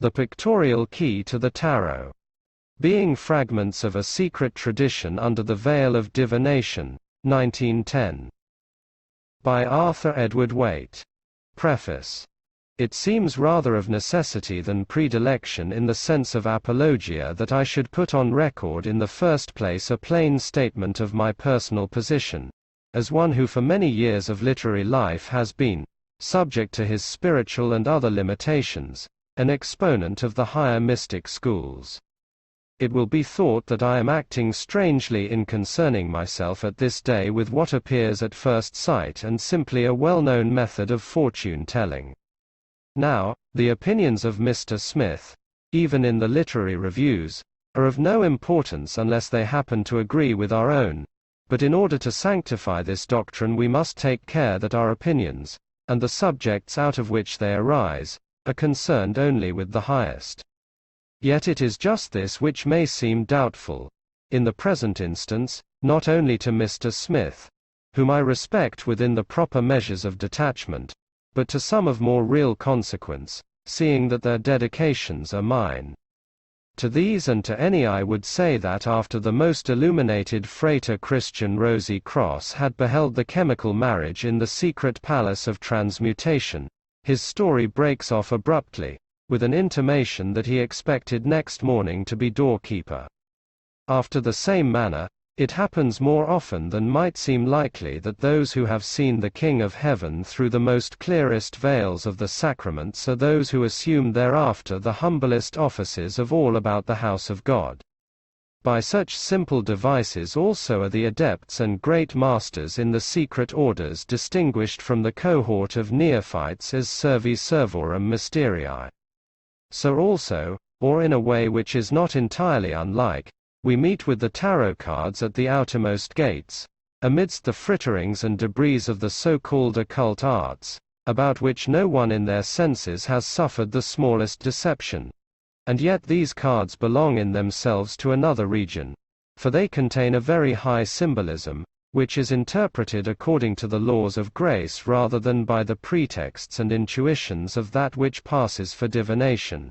The Pictorial Key to the Tarot. Being fragments of a secret tradition under the veil of divination, 1910. By Arthur Edward Waite. Preface. It seems rather of necessity than predilection in the sense of apologia that I should put on record in the first place a plain statement of my personal position, as one who for many years of literary life has been, subject to his spiritual and other limitations, an exponent of the higher mystic schools. It will be thought that I am acting strangely in concerning myself at this day with what appears at first sight and simply a well-known method of fortune-telling. Now, the opinions of Mr. Smith, even in the literary reviews, are of no importance unless they happen to agree with our own, but in order to sanctify this doctrine we must take care that our opinions, and the subjects out of which they arise, are concerned only with the highest. Yet it is just this which may seem doubtful, in the present instance, not only to Mr. Smith, whom I respect within the proper measures of detachment, but to some of more real consequence, seeing that their dedications are mine. To these and to any I would say that after the most illuminated Frater Christian Rosy Cross had beheld the chemical marriage in the secret palace of transmutation, his story breaks off abruptly, with an intimation that he expected next morning to be doorkeeper. After the same manner, it happens more often than might seem likely that those who have seen the King of Heaven through the most clearest veils of the sacraments are those who assume thereafter the humblest offices of all about the house of God. By such simple devices also are the adepts and great masters in the secret orders distinguished from the cohort of neophytes as servi servorum mysterii. So also, or in a way which is not entirely unlike, we meet with the tarot cards at the outermost gates, amidst the fritterings and debris of the so-called occult arts, about which no one in their senses has suffered the smallest deception. And yet these cards belong in themselves to another region, for they contain a very high symbolism, which is interpreted according to the laws of grace rather than by the pretexts and intuitions of that which passes for divination.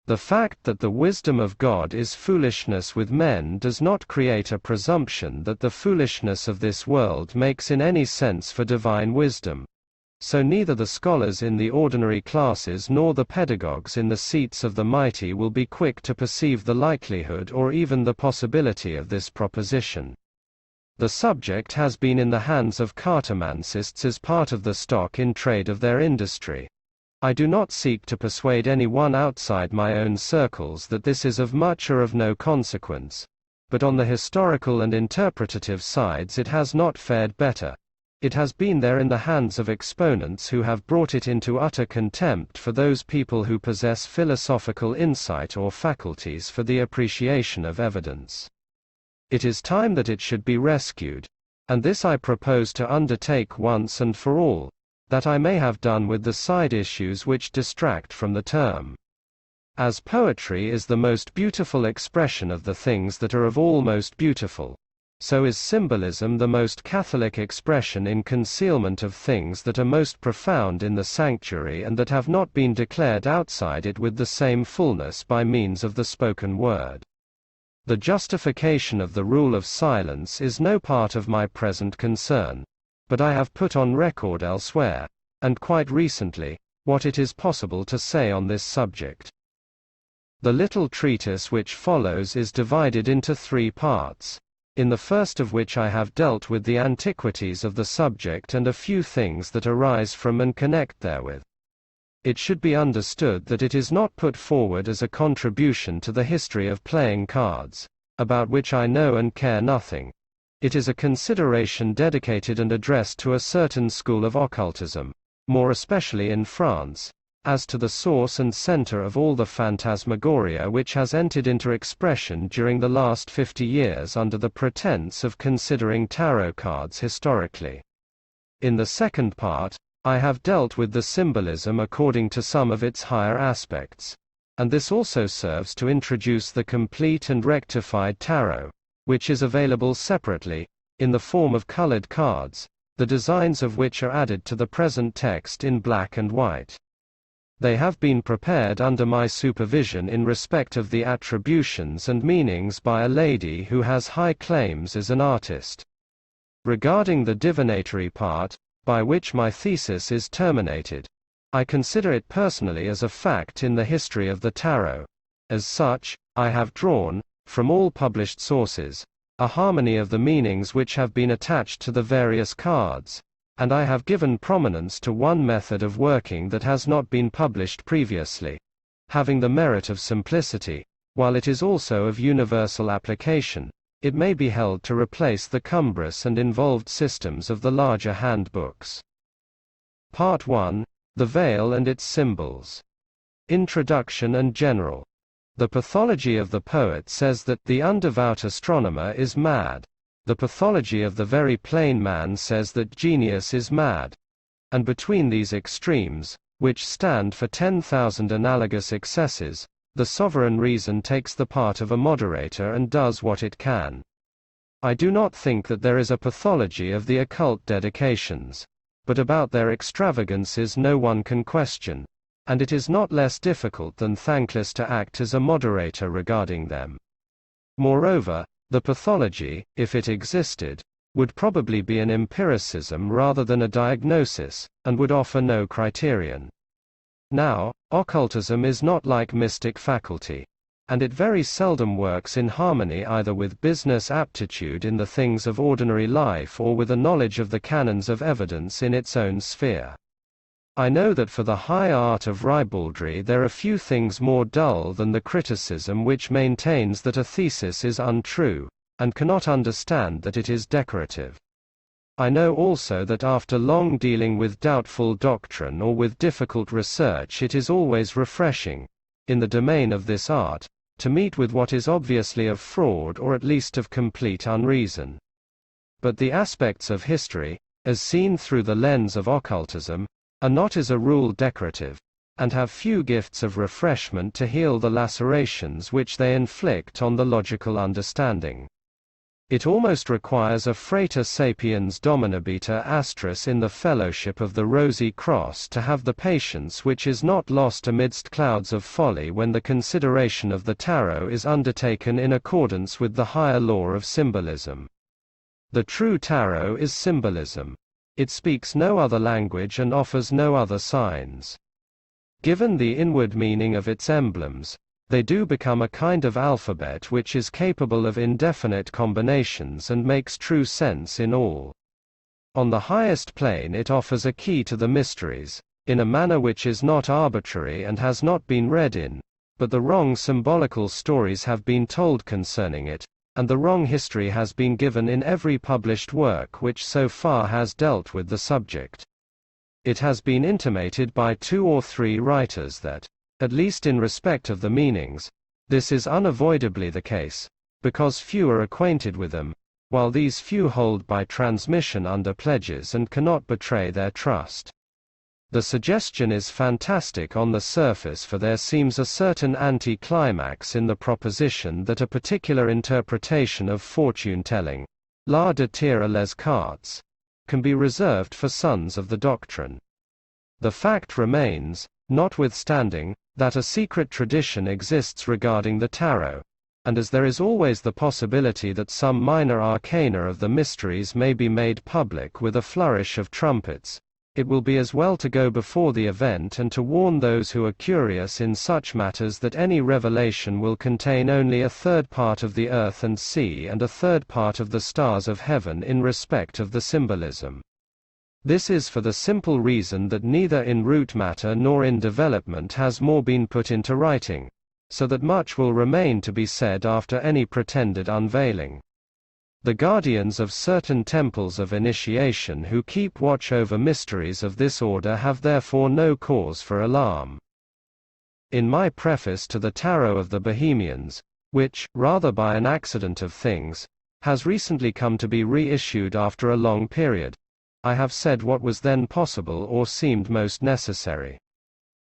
The fact that the wisdom of God is foolishness with men does not create a presumption that the foolishness of this world makes in any sense for divine wisdom. So neither the scholars in the ordinary classes nor the pedagogues in the seats of the mighty will be quick to perceive the likelihood or even the possibility of this proposition. The subject has been in the hands of cartomancists as part of the stock in trade of their industry. I do not seek to persuade any one outside my own circles that this is of much or of no consequence, but on the historical and interpretative sides it has not fared better. It has been there in the hands of exponents who have brought it into utter contempt for those people who possess philosophical insight or faculties for the appreciation of evidence. It is time that it should be rescued, and this I propose to undertake once and for all, that I may have done with the side issues which distract from the term. As poetry is the most beautiful expression of the things that are of all most beautiful, so is symbolism the most catholic expression in concealment of things that are most profound in the sanctuary and that have not been declared outside it with the same fullness by means of the spoken word. The justification of the rule of silence is no part of my present concern, but I have put on record elsewhere, and quite recently, what it is possible to say on this subject. The little treatise which follows is divided into 3 parts, in the first of which I have dealt with the antiquities of the subject and a few things that arise from and connect therewith. It should be understood that it is not put forward as a contribution to the history of playing cards, about which I know and care nothing. It is a consideration dedicated and addressed to a certain school of occultism, more especially in France, as to the source and center of all the phantasmagoria which has entered into expression during the last 50 years under the pretense of considering tarot cards historically. In the second part, I have dealt with the symbolism according to some of its higher aspects, and this also serves to introduce the complete and rectified tarot, which is available separately, in the form of colored cards, the designs of which are added to the present text in black and white. They have been prepared under my supervision in respect of the attributions and meanings by a lady who has high claims as an artist. Regarding the divinatory part, by which my thesis is terminated, I consider it personally as a fact in the history of the tarot. As such, I have drawn, from all published sources, a harmony of the meanings which have been attached to the various cards, and I have given prominence to one method of working that has not been published previously, having the merit of simplicity. While it is also of universal application, it may be held to replace the cumbrous and involved systems of the larger handbooks. Part 1. The Veil and its Symbols. Introduction and General. The pathology of the poet says that the undevout astronomer is mad. The pathology of the very plain man says that genius is mad. And between these extremes, which stand for 10,000 analogous excesses, the sovereign reason takes the part of a moderator and does what it can. I do not think that there is a pathology of the occult dedications, but about their extravagances no one can question, and it is not less difficult than thankless to act as a moderator regarding them. Moreover, the pathology, if it existed, would probably be an empiricism rather than a diagnosis, and would offer no criterion. Now, occultism is not like mystic faculty, and it very seldom works in harmony either with business aptitude in the things of ordinary life or with a knowledge of the canons of evidence in its own sphere. I know that for the high art of ribaldry there are few things more dull than the criticism which maintains that a thesis is untrue, and cannot understand that it is decorative. I know also that after long dealing with doubtful doctrine or with difficult research it is always refreshing, in the domain of this art, to meet with what is obviously of fraud or at least of complete unreason. But the aspects of history, as seen through the lens of occultism, are not as a rule decorative, and have few gifts of refreshment to heal the lacerations which they inflict on the logical understanding. It almost requires a Frater Sapiens Dominabiter Astris in the Fellowship of the Rosy Cross to have the patience which is not lost amidst clouds of folly when the consideration of the tarot is undertaken in accordance with the higher law of symbolism. The true tarot is symbolism. It speaks no other language and offers no other signs. Given the inward meaning of its emblems, they do become a kind of alphabet which is capable of indefinite combinations and makes true sense in all. On the highest plane it offers a key to the mysteries, in a manner which is not arbitrary and has not been read in, but the wrong symbolical stories have been told concerning it, and the wrong history has been given in every published work which so far has dealt with the subject. It has been intimated by 2 or 3 writers that, at least in respect of the meanings, this is unavoidably the case, because few are acquainted with them, while these few hold by transmission under pledges and cannot betray their trust. The suggestion is fantastic on the surface, for there seems a certain anti-climax in the proposition that a particular interpretation of fortune-telling, la de tirer les cartes, can be reserved for sons of the doctrine. The fact remains, notwithstanding, that a secret tradition exists regarding the tarot, and as there is always the possibility that some minor arcana of the mysteries may be made public with a flourish of trumpets, it will be as well to go before the event and to warn those who are curious in such matters that any revelation will contain only a third part of the earth and sea and a third part of the stars of heaven in respect of the symbolism. This is for the simple reason that neither in root matter nor in development has more been put into writing, so that much will remain to be said after any pretended unveiling. The guardians of certain temples of initiation who keep watch over mysteries of this order have therefore no cause for alarm. In my preface to the Tarot of the Bohemians, which, rather by an accident of things, has recently come to be reissued after a long period, I have said what was then possible or seemed most necessary.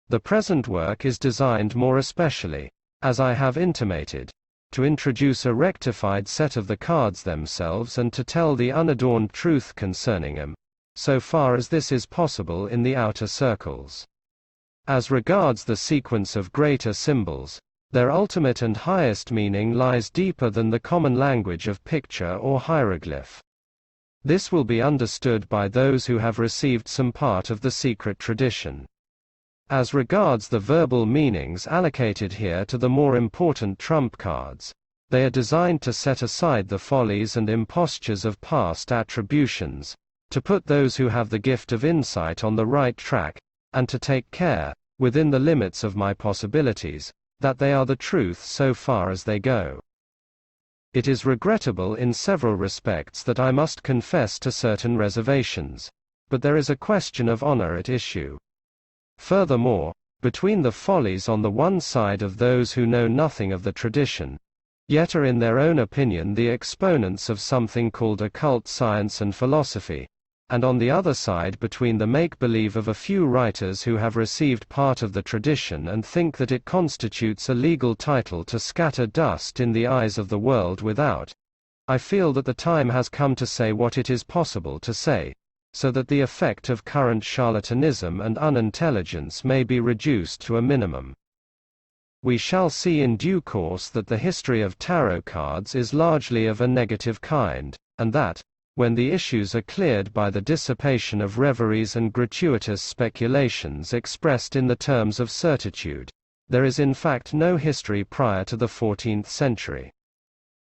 The present work is designed more especially, as I have intimated, to introduce a rectified set of the cards themselves and to tell the unadorned truth concerning them, so far as this is possible in the outer circles. As regards the sequence of greater symbols, their ultimate and highest meaning lies deeper than the common language of picture or hieroglyph. This will be understood by those who have received some part of the secret tradition. As regards the verbal meanings allocated here to the more important trump cards, they are designed to set aside the follies and impostures of past attributions, to put those who have the gift of insight on the right track, and to take care, within the limits of my possibilities, that they are the truth so far as they go. It is regrettable in several respects that I must confess to certain reservations, but there is a question of honor at issue. Furthermore, between the follies on the one side of those who know nothing of the tradition, yet are in their own opinion the exponents of something called occult science and philosophy, and on the other side between the make-believe of a few writers who have received part of the tradition and think that it constitutes a legal title to scatter dust in the eyes of the world without, I feel that the time has come to say what it is possible to say, so that the effect of current charlatanism and unintelligence may be reduced to a minimum. We shall see in due course that the history of tarot cards is largely of a negative kind, and that, when the issues are cleared by the dissipation of reveries and gratuitous speculations expressed in the terms of certitude, there is in fact no history prior to the 14th century.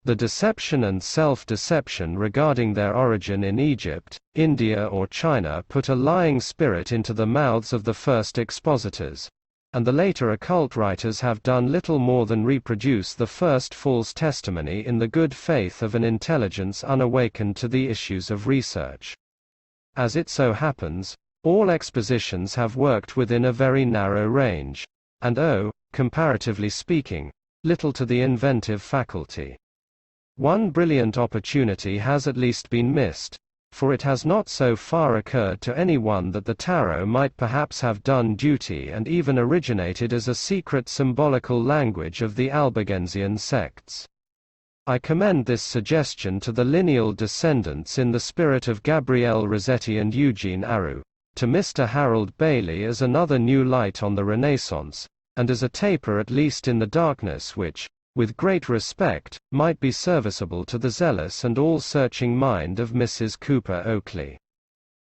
The deception and self-deception regarding their origin in Egypt, India or China put a lying spirit into the mouths of the first expositors, and the later occult writers have done little more than reproduce the first false testimony in the good faith of an intelligence unawakened to the issues of research. As it so happens, all expositions have worked within a very narrow range, and comparatively speaking, little to the inventive faculty. One brilliant opportunity has at least been missed, for it has not so far occurred to anyone that the tarot might perhaps have done duty and even originated as a secret symbolical language of the Albigensian sects. I commend this suggestion to the lineal descendants in the spirit of Gabriele Rossetti and Eugene Aru, to Mr. Harold Bailey as another new light on the Renaissance, and as a taper at least in the darkness which, with great respect, might be serviceable to the zealous and all-searching mind of Mrs. Cooper Oakley.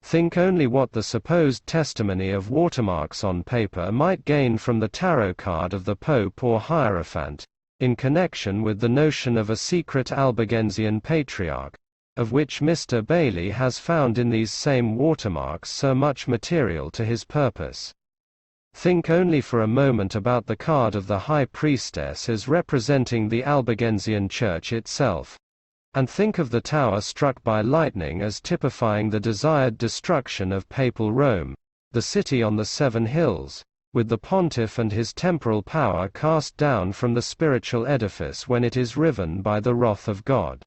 Think only what the supposed testimony of watermarks on paper might gain from the tarot card of the Pope or Hierophant, in connection with the notion of a secret Albigensian patriarch, of which Mr. Bailey has found in these same watermarks so much material to his purpose. Think only for a moment about the card of the High Priestess as representing the Albigensian Church itself, and think of the tower struck by lightning as typifying the desired destruction of Papal Rome, the city on the Seven Hills, with the pontiff and his temporal power cast down from the spiritual edifice when it is riven by the wrath of God.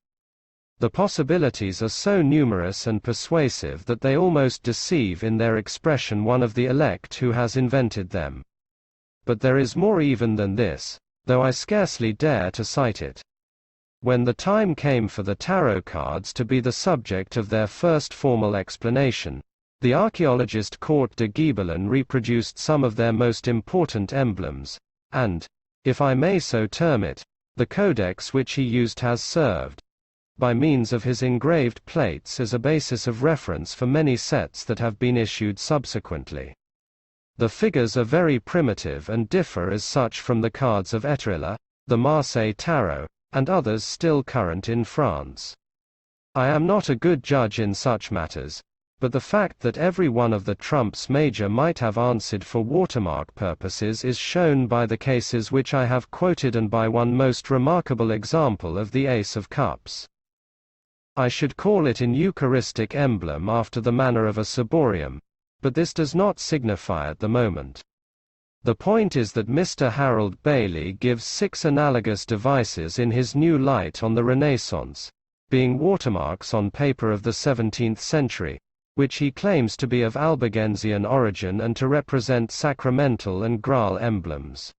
The possibilities are so numerous and persuasive that they almost deceive in their expression one of the elect who has invented them. But there is more even than this, though I scarcely dare to cite it. When the time came for the tarot cards to be the subject of their first formal explanation, the archaeologist Court de Gibelin reproduced some of their most important emblems, and, if I may so term it, the codex which he used has served, by means of his engraved plates as a basis of reference for many sets that have been issued subsequently. The figures are very primitive and differ as such from the cards of Etrilla, the Marseille Tarot, and others still current in France. I am not a good judge in such matters, but the fact that every one of the trumps major might have answered for watermark purposes is shown by the cases which I have quoted and by one most remarkable example of the Ace of Cups. I should call it an Eucharistic emblem after the manner of a ciborium, but this does not signify at the moment. The point is that Mr. Harold Bailey gives 6 analogous devices in his new light on the Renaissance, being watermarks on paper of the 17th century, which he claims to be of Albigensian origin and to represent sacramental and Graal emblems.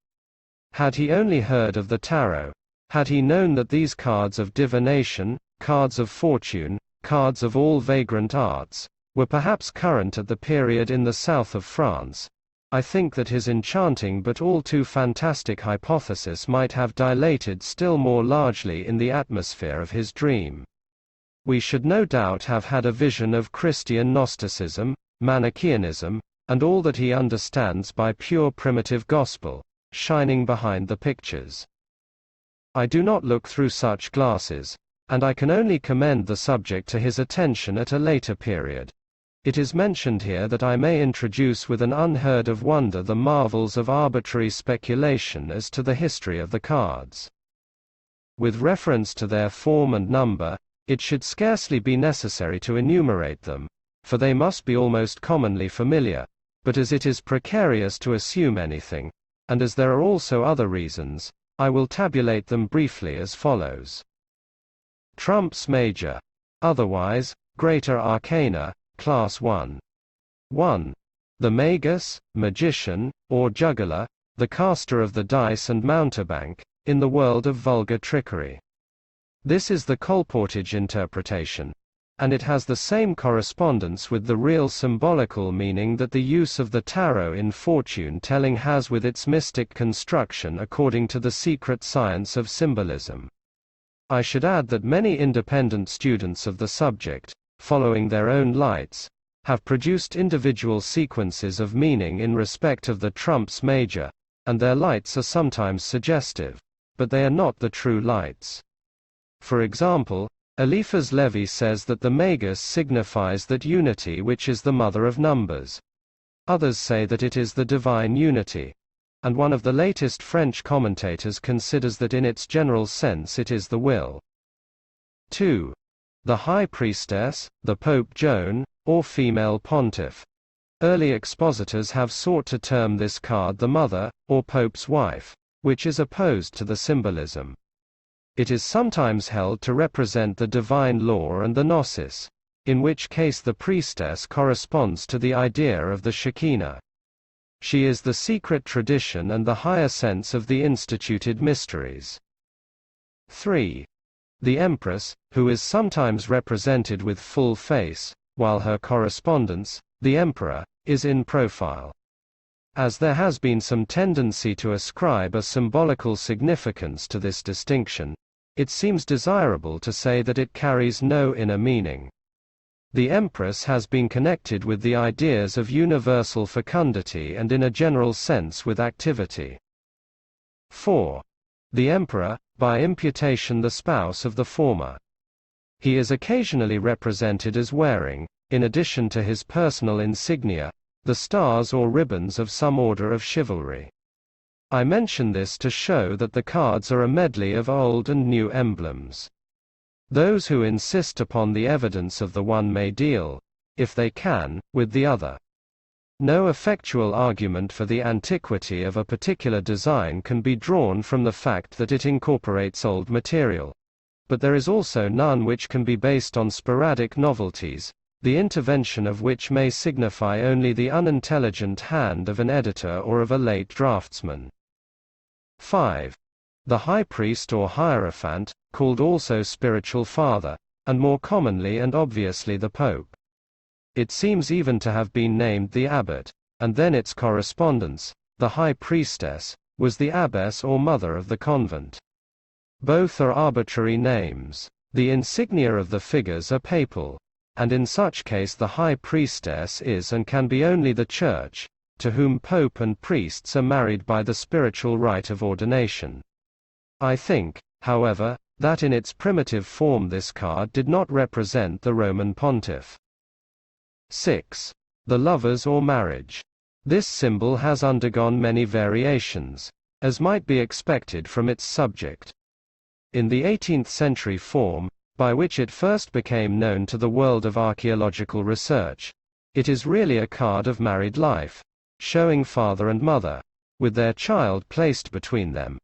Had he only heard of the tarot, had he known that these cards of divination, cards of fortune, cards of all vagrant arts, were perhaps current at the period in the south of France, I think that his enchanting but all too fantastic hypothesis might have dilated still more largely in the atmosphere of his dream. We should no doubt have had a vision of Christian Gnosticism, Manichaeanism, and all that he understands by pure primitive gospel, shining behind the pictures. I do not look through such glasses, and I can only commend the subject to his attention at a later period. It is mentioned here that I may introduce with an unheard of wonder the marvels of arbitrary speculation as to the history of the cards. With reference to their form and number, it should scarcely be necessary to enumerate them, for they must be almost commonly familiar, but as it is precarious to assume anything, and as there are also other reasons, I will tabulate them briefly as follows. Trumps Major. Otherwise, Greater Arcana, Class 1. 1. The Magus, magician, or juggler, the caster of the dice and mountebank, in the world of vulgar trickery. This is the colportage interpretation, and it has the same correspondence with the real symbolical meaning that the use of the tarot in fortune-telling has with its mystic construction according to the secret science of symbolism. I should add that many independent students of the subject, following their own lights, have produced individual sequences of meaning in respect of the trumps major, and their lights are sometimes suggestive, but they are not the true lights. For example, Eliphas Levi says that the magus signifies that unity which is the mother of numbers. Others say that it is the divine unity, and one of the latest French commentators considers that in its general sense it is the will. 2. The High Priestess, the Pope Joan, or female pontiff. Early expositors have sought to term this card the Mother, or Pope's wife, which is opposed to the symbolism. It is sometimes held to represent the divine law and the gnosis, in which case the priestess corresponds to the idea of the Shekinah. She is the secret tradition and the higher sense of the instituted mysteries. 3. The Empress, who is sometimes represented with full face, while her correspondence, the Emperor, is in profile. As there has been some tendency to ascribe a symbolical significance to this distinction, it seems desirable to say that it carries no inner meaning. The Empress has been connected with the ideas of universal fecundity and in a general sense with activity. 4. The Emperor, by imputation the spouse of the former. He is occasionally represented as wearing, in addition to his personal insignia, the stars or ribbons of some order of chivalry. I mention this to show that the cards are a medley of old and new emblems. Those who insist upon the evidence of the one may deal, if they can, with the other. No effectual argument for the antiquity of a particular design can be drawn from the fact that it incorporates old material. But there is also none which can be based on sporadic novelties, the intervention of which may signify only the unintelligent hand of an editor or of a late draftsman. 5. The High Priest or Hierophant, called also Spiritual Father, and more commonly and obviously the Pope. It seems even to have been named the Abbot, and then its correspondence, the High Priestess, was the Abbess or Mother of the convent. Both are arbitrary names. The insignia of the figures are papal, and in such case the High Priestess is and can be only the Church, to whom Pope and priests are married by the spiritual rite of ordination. I think, however, that in its primitive form this card did not represent the Roman pontiff. 6. The Lovers or Marriage. This symbol has undergone many variations, as might be expected from its subject. In the 18th century form, by which it first became known to the world of archaeological research, it is really a card of married life, showing father and mother, with their child placed between them.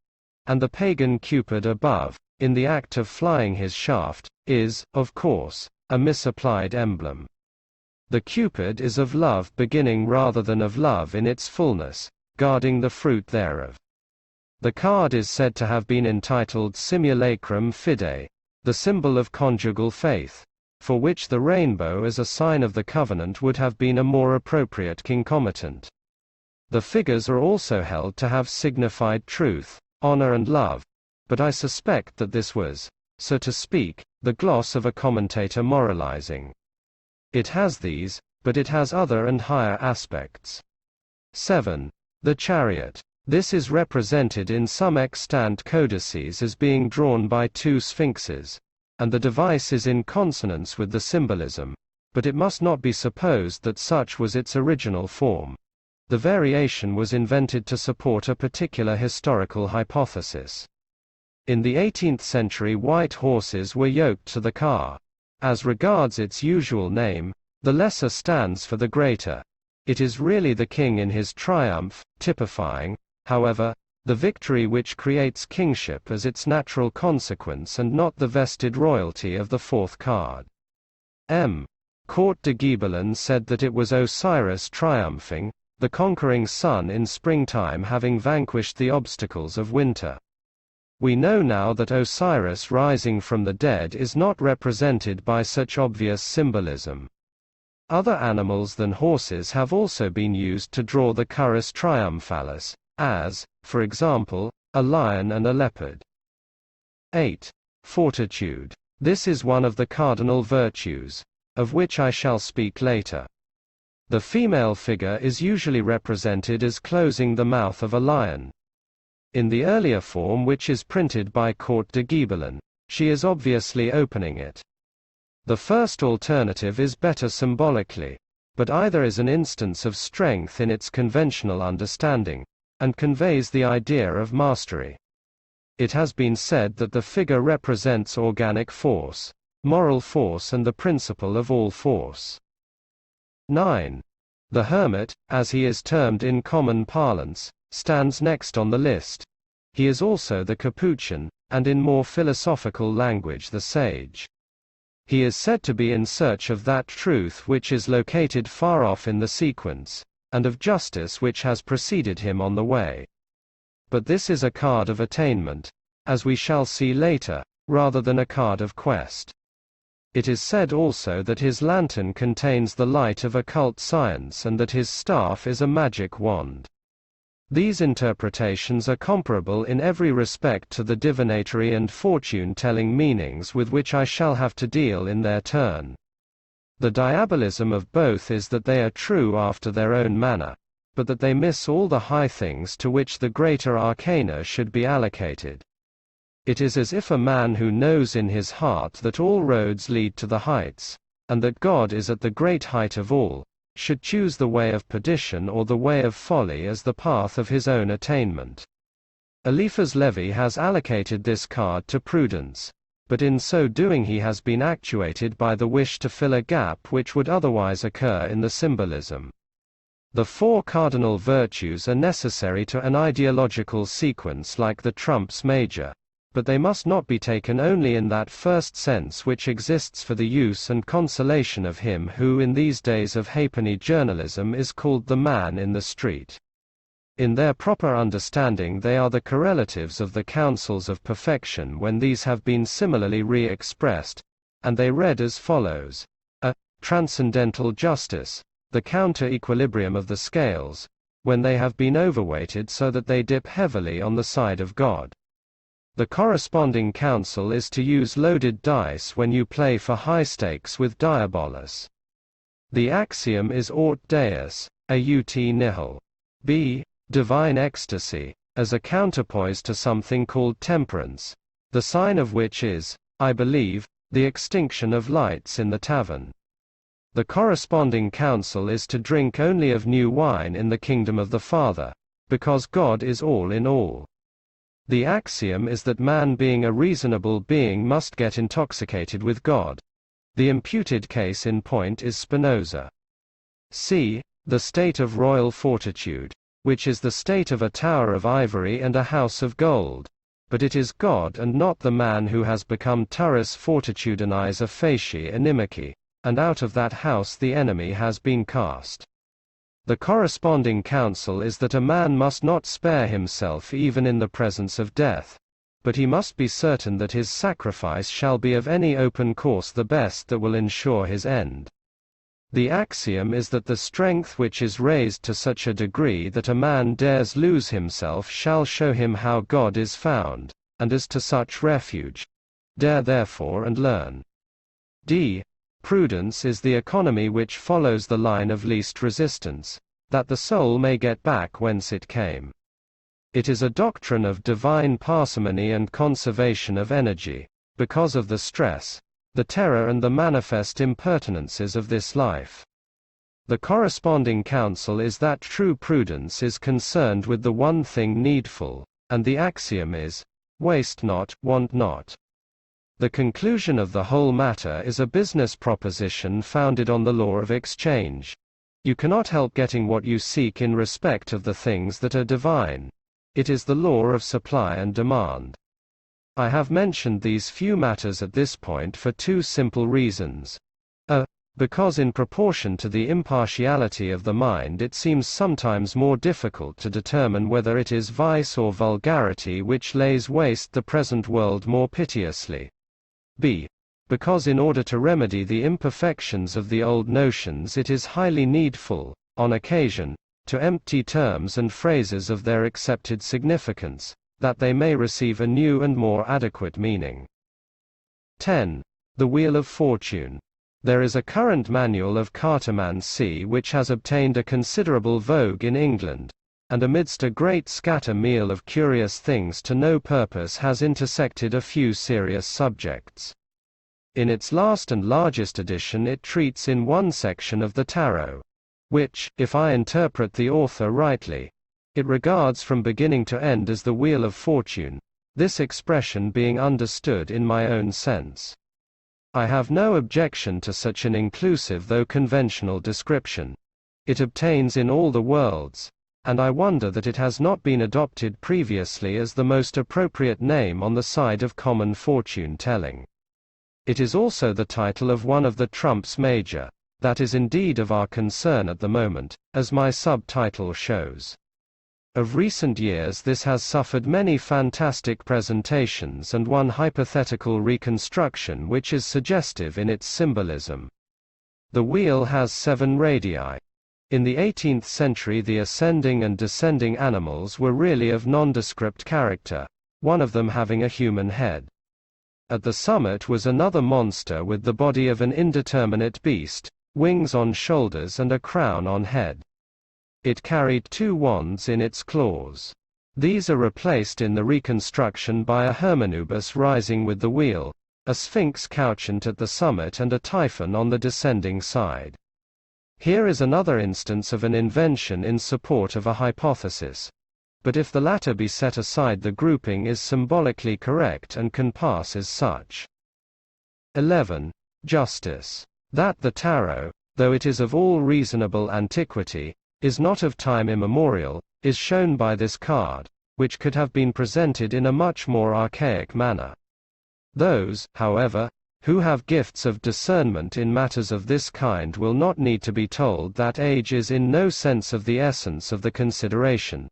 And the pagan Cupid above, in the act of flying his shaft, is, of course, a misapplied emblem. The Cupid is of love beginning rather than of love in its fullness, guarding the fruit thereof. The card is said to have been entitled Simulacrum Fidei, the symbol of conjugal faith, for which the rainbow as a sign of the covenant would have been a more appropriate concomitant. The figures are also held to have signified truth, honor and love, but I suspect that this was, so to speak, the gloss of a commentator moralizing. It has these, but it has other and higher aspects. 7. The chariot. This is represented in some extant codices as being drawn by two sphinxes, and the device is in consonance with the symbolism, but it must not be supposed that such was its original form. The variation was invented to support a particular historical hypothesis. In the 18th century, white horses were yoked to the car. As regards its usual name, the lesser stands for the greater. It is really the king in his triumph, typifying, however, the victory which creates kingship as its natural consequence and not the vested royalty of the fourth card. Court de Ghibelin said that it was Osiris triumphing, the conquering sun in springtime having vanquished the obstacles of winter. We know now that Osiris rising from the dead is not represented by such obvious symbolism. Other animals than horses have also been used to draw the currus triumphalis, as, for example, a lion and a leopard. 8. Fortitude. This is one of the cardinal virtues, of which I shall speak later. The female figure is usually represented as closing the mouth of a lion. In the earlier form, which is printed by Court de Ghibelin, she is obviously opening it. The first alternative is better symbolically, but either is an instance of strength in its conventional understanding, and conveys the idea of mastery. It has been said that the figure represents organic force, moral force and the principle of all force. 9. The hermit, as he is termed in common parlance, stands next on the list. He is also the capuchin, and in more philosophical language the sage. He is said to be in search of that truth which is located far off in the sequence, and of justice which has preceded him on the way. But this is a card of attainment, as we shall see later, rather than a card of quest. It is said also that his lantern contains the light of occult science and that his staff is a magic wand. These interpretations are comparable in every respect to the divinatory and fortune-telling meanings with which I shall have to deal in their turn. The diabolism of both is that they are true after their own manner, but that they miss all the high things to which the greater arcana should be allocated. It is as if a man who knows in his heart that all roads lead to the heights, and that God is at the great height of all, should choose the way of perdition or the way of folly as the path of his own attainment. Eliphas Levi has allocated this card to prudence, but in so doing he has been actuated by the wish to fill a gap which would otherwise occur in the symbolism. The four cardinal virtues are necessary to an ideological sequence like the trumps major, but they must not be taken only in that first sense which exists for the use and consolation of him who in these days of halfpenny journalism is called the man in the street. In their proper understanding they are the correlatives of the counsels of perfection when these have been similarly re-expressed, and they read as follows: a transcendental justice, the counter-equilibrium of the scales, when they have been overweighted so that they dip heavily on the side of God. The corresponding counsel is to use loaded dice when you play for high stakes with Diabolus. The axiom is aut deus, aut nihil. B. Divine ecstasy, as a counterpoise to something called temperance, the sign of which is, I believe, the extinction of lights in the tavern. The corresponding counsel is to drink only of new wine in the kingdom of the Father, because God is all in all. The axiom is that man being a reasonable being must get intoxicated with God. The imputed case in point is Spinoza. C. The state of royal fortitude, which is the state of a tower of ivory and a house of gold. But it is God and not the man who has become turris fortitudinis a facie inimici, and out of that house the enemy has been cast. The corresponding counsel is that a man must not spare himself even in the presence of death, but he must be certain that his sacrifice shall be of any open course the best that will ensure his end. The axiom is that the strength which is raised to such a degree that a man dares lose himself shall show him how God is found, and as to such refuge, dare therefore and learn. D. Prudence is the economy which follows the line of least resistance, that the soul may get back whence it came. It is a doctrine of divine parsimony and conservation of energy, because of the stress, the terror and the manifest impertinences of this life. The corresponding counsel is that true prudence is concerned with the one thing needful, and the axiom is, waste not, want not. The conclusion of the whole matter is a business proposition founded on the law of exchange. You cannot help getting what you seek in respect of the things that are divine. It is the law of supply and demand. I have mentioned these few matters at this point for two simple reasons. Because in proportion to the impartiality of the mind it seems sometimes more difficult to determine whether it is vice or vulgarity which lays waste the present world more piteously. B. Because in order to remedy the imperfections of the old notions it is highly needful, on occasion, to empty terms and phrases of their accepted significance, that they may receive a new and more adequate meaning. 10. The Wheel of Fortune. There is a current manual of cartomancy which has obtained a considerable vogue in England, and amidst a great scatter-meal of curious things to no purpose has intersected a few serious subjects. In its last and largest edition it treats in one section of the tarot, which, if I interpret the author rightly, it regards from beginning to end as the Wheel of Fortune, this expression being understood in my own sense. I have no objection to such an inclusive though conventional description. It obtains in all the worlds, and I wonder that it has not been adopted previously as the most appropriate name on the side of common fortune-telling. It is also the title of one of the trumps major, that is indeed of our concern at the moment, as my subtitle shows. Of recent years this has suffered many fantastic presentations and one hypothetical reconstruction which is suggestive in its symbolism. The wheel has 7 radii. In the 18th century the ascending and descending animals were really of nondescript character, one of them having a human head. At the summit was another monster with the body of an indeterminate beast, wings on shoulders and a crown on head. It carried 2 wands in its claws. These are replaced in the reconstruction by a Hermanubis rising with the wheel, a sphinx couchant at the summit and a typhon on the descending side. Here is another instance of an invention in support of a hypothesis. But if the latter be set aside the grouping is symbolically correct and can pass as such. 11. Justice. That the tarot, though it is of all reasonable antiquity, is not of time immemorial, is shown by this card, which could have been presented in a much more archaic manner. Those, however, who have gifts of discernment in matters of this kind will not need to be told that age is in no sense of the essence of the consideration.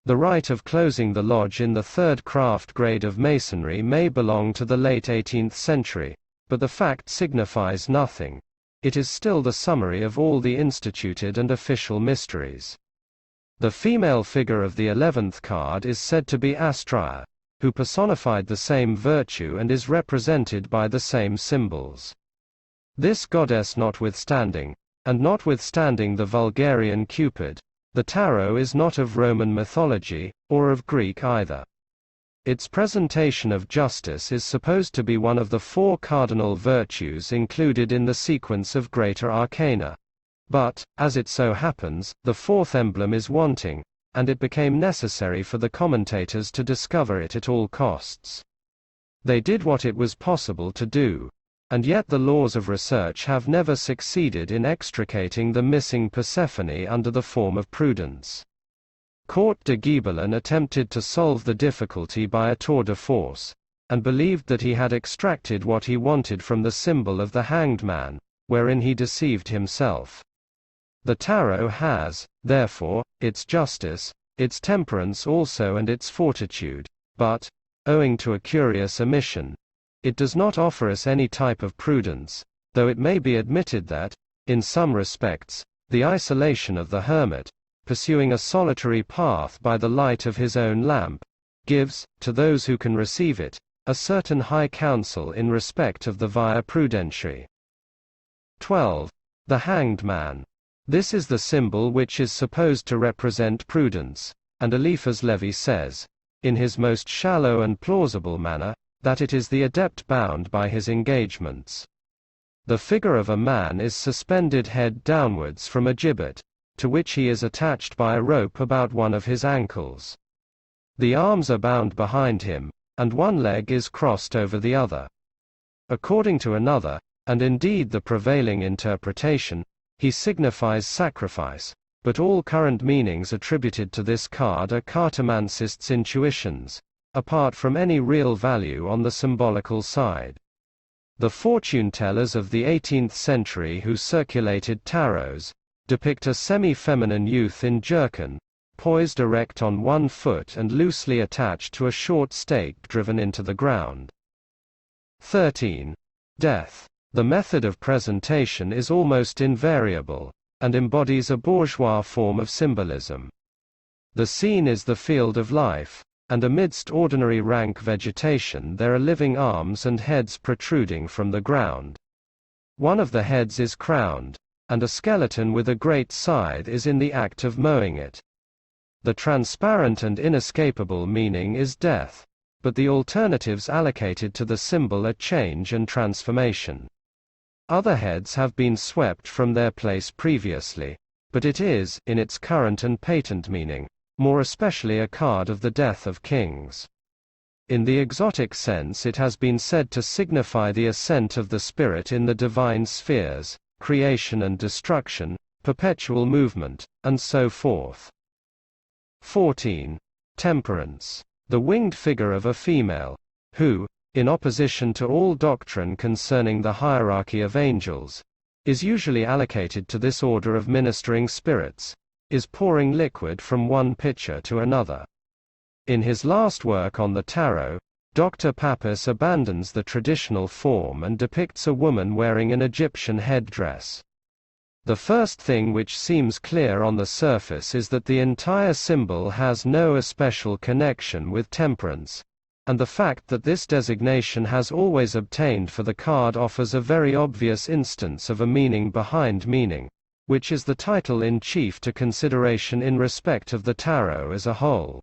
The right of closing the lodge in the 3rd craft grade of masonry may belong to the late 18th century, but the fact signifies nothing. It is still the summary of all the instituted and official mysteries. The female figure of the 11th card is said to be Astrea, who personified the same virtue and is represented by the same symbols. This goddess notwithstanding, and notwithstanding the vulgarian Cupid, the tarot is not of Roman mythology, or of Greek either. Its presentation of justice is supposed to be one of the 4 cardinal virtues included in the sequence of greater arcana. But, as it so happens, the 4th emblem is wanting, and it became necessary for the commentators to discover it at all costs. They did what it was possible to do. And yet the laws of research have never succeeded in extricating the missing Persephone under the form of prudence. Court de Gibelin attempted to solve the difficulty by a tour de force, and believed that he had extracted what he wanted from the symbol of the hanged man, wherein he deceived himself. The tarot has, therefore, its justice, its temperance also and its fortitude, but, owing to a curious omission, it does not offer us any type of prudence, though it may be admitted that, in some respects, the isolation of the hermit, pursuing a solitary path by the light of his own lamp, gives, to those who can receive it, a certain high counsel in respect of the via prudentiae. 12. The hanged man. This is the symbol which is supposed to represent prudence, and Eliphas Levi says, in his most shallow and plausible manner, that it is the adept bound by his engagements. The figure of a man is suspended head downwards from a gibbet, to which he is attached by a rope about one of his ankles. The arms are bound behind him, and one leg is crossed over the other. According to another, and indeed the prevailing interpretation, he signifies sacrifice, but all current meanings attributed to this card are cartomancist's intuitions, apart from any real value on the symbolical side. The fortune-tellers of the 18th century who circulated tarots depict a semi-feminine youth in jerkin, poised erect on one foot and loosely attached to a short stake driven into the ground. 13. Death. The method of presentation is almost invariable, and embodies a bourgeois form of symbolism. The scene is the field of life, and amidst ordinary rank vegetation there are living arms and heads protruding from the ground. One of the heads is crowned, and a skeleton with a great scythe is in the act of mowing it. The transparent and inescapable meaning is death, but the alternatives allocated to the symbol are change and transformation. Other heads have been swept from their place previously, but it is, in its current and patent meaning, more especially a card of the death of kings. In the exotic sense it has been said to signify the ascent of the spirit in the divine spheres, creation and destruction, perpetual movement, and so forth. 14. Temperance. The winged figure of a female, who, in opposition to all doctrine concerning the hierarchy of angels, is usually allocated to this order of ministering spirits, is pouring liquid from one pitcher to another. In his last work on the tarot, Dr. Pappas abandons the traditional form and depicts a woman wearing an Egyptian headdress. The first thing which seems clear on the surface is that the entire symbol has no especial connection with temperance, and the fact that this designation has always obtained for the card offers a very obvious instance of a meaning behind meaning, which is the title in chief to consideration in respect of the tarot as a whole.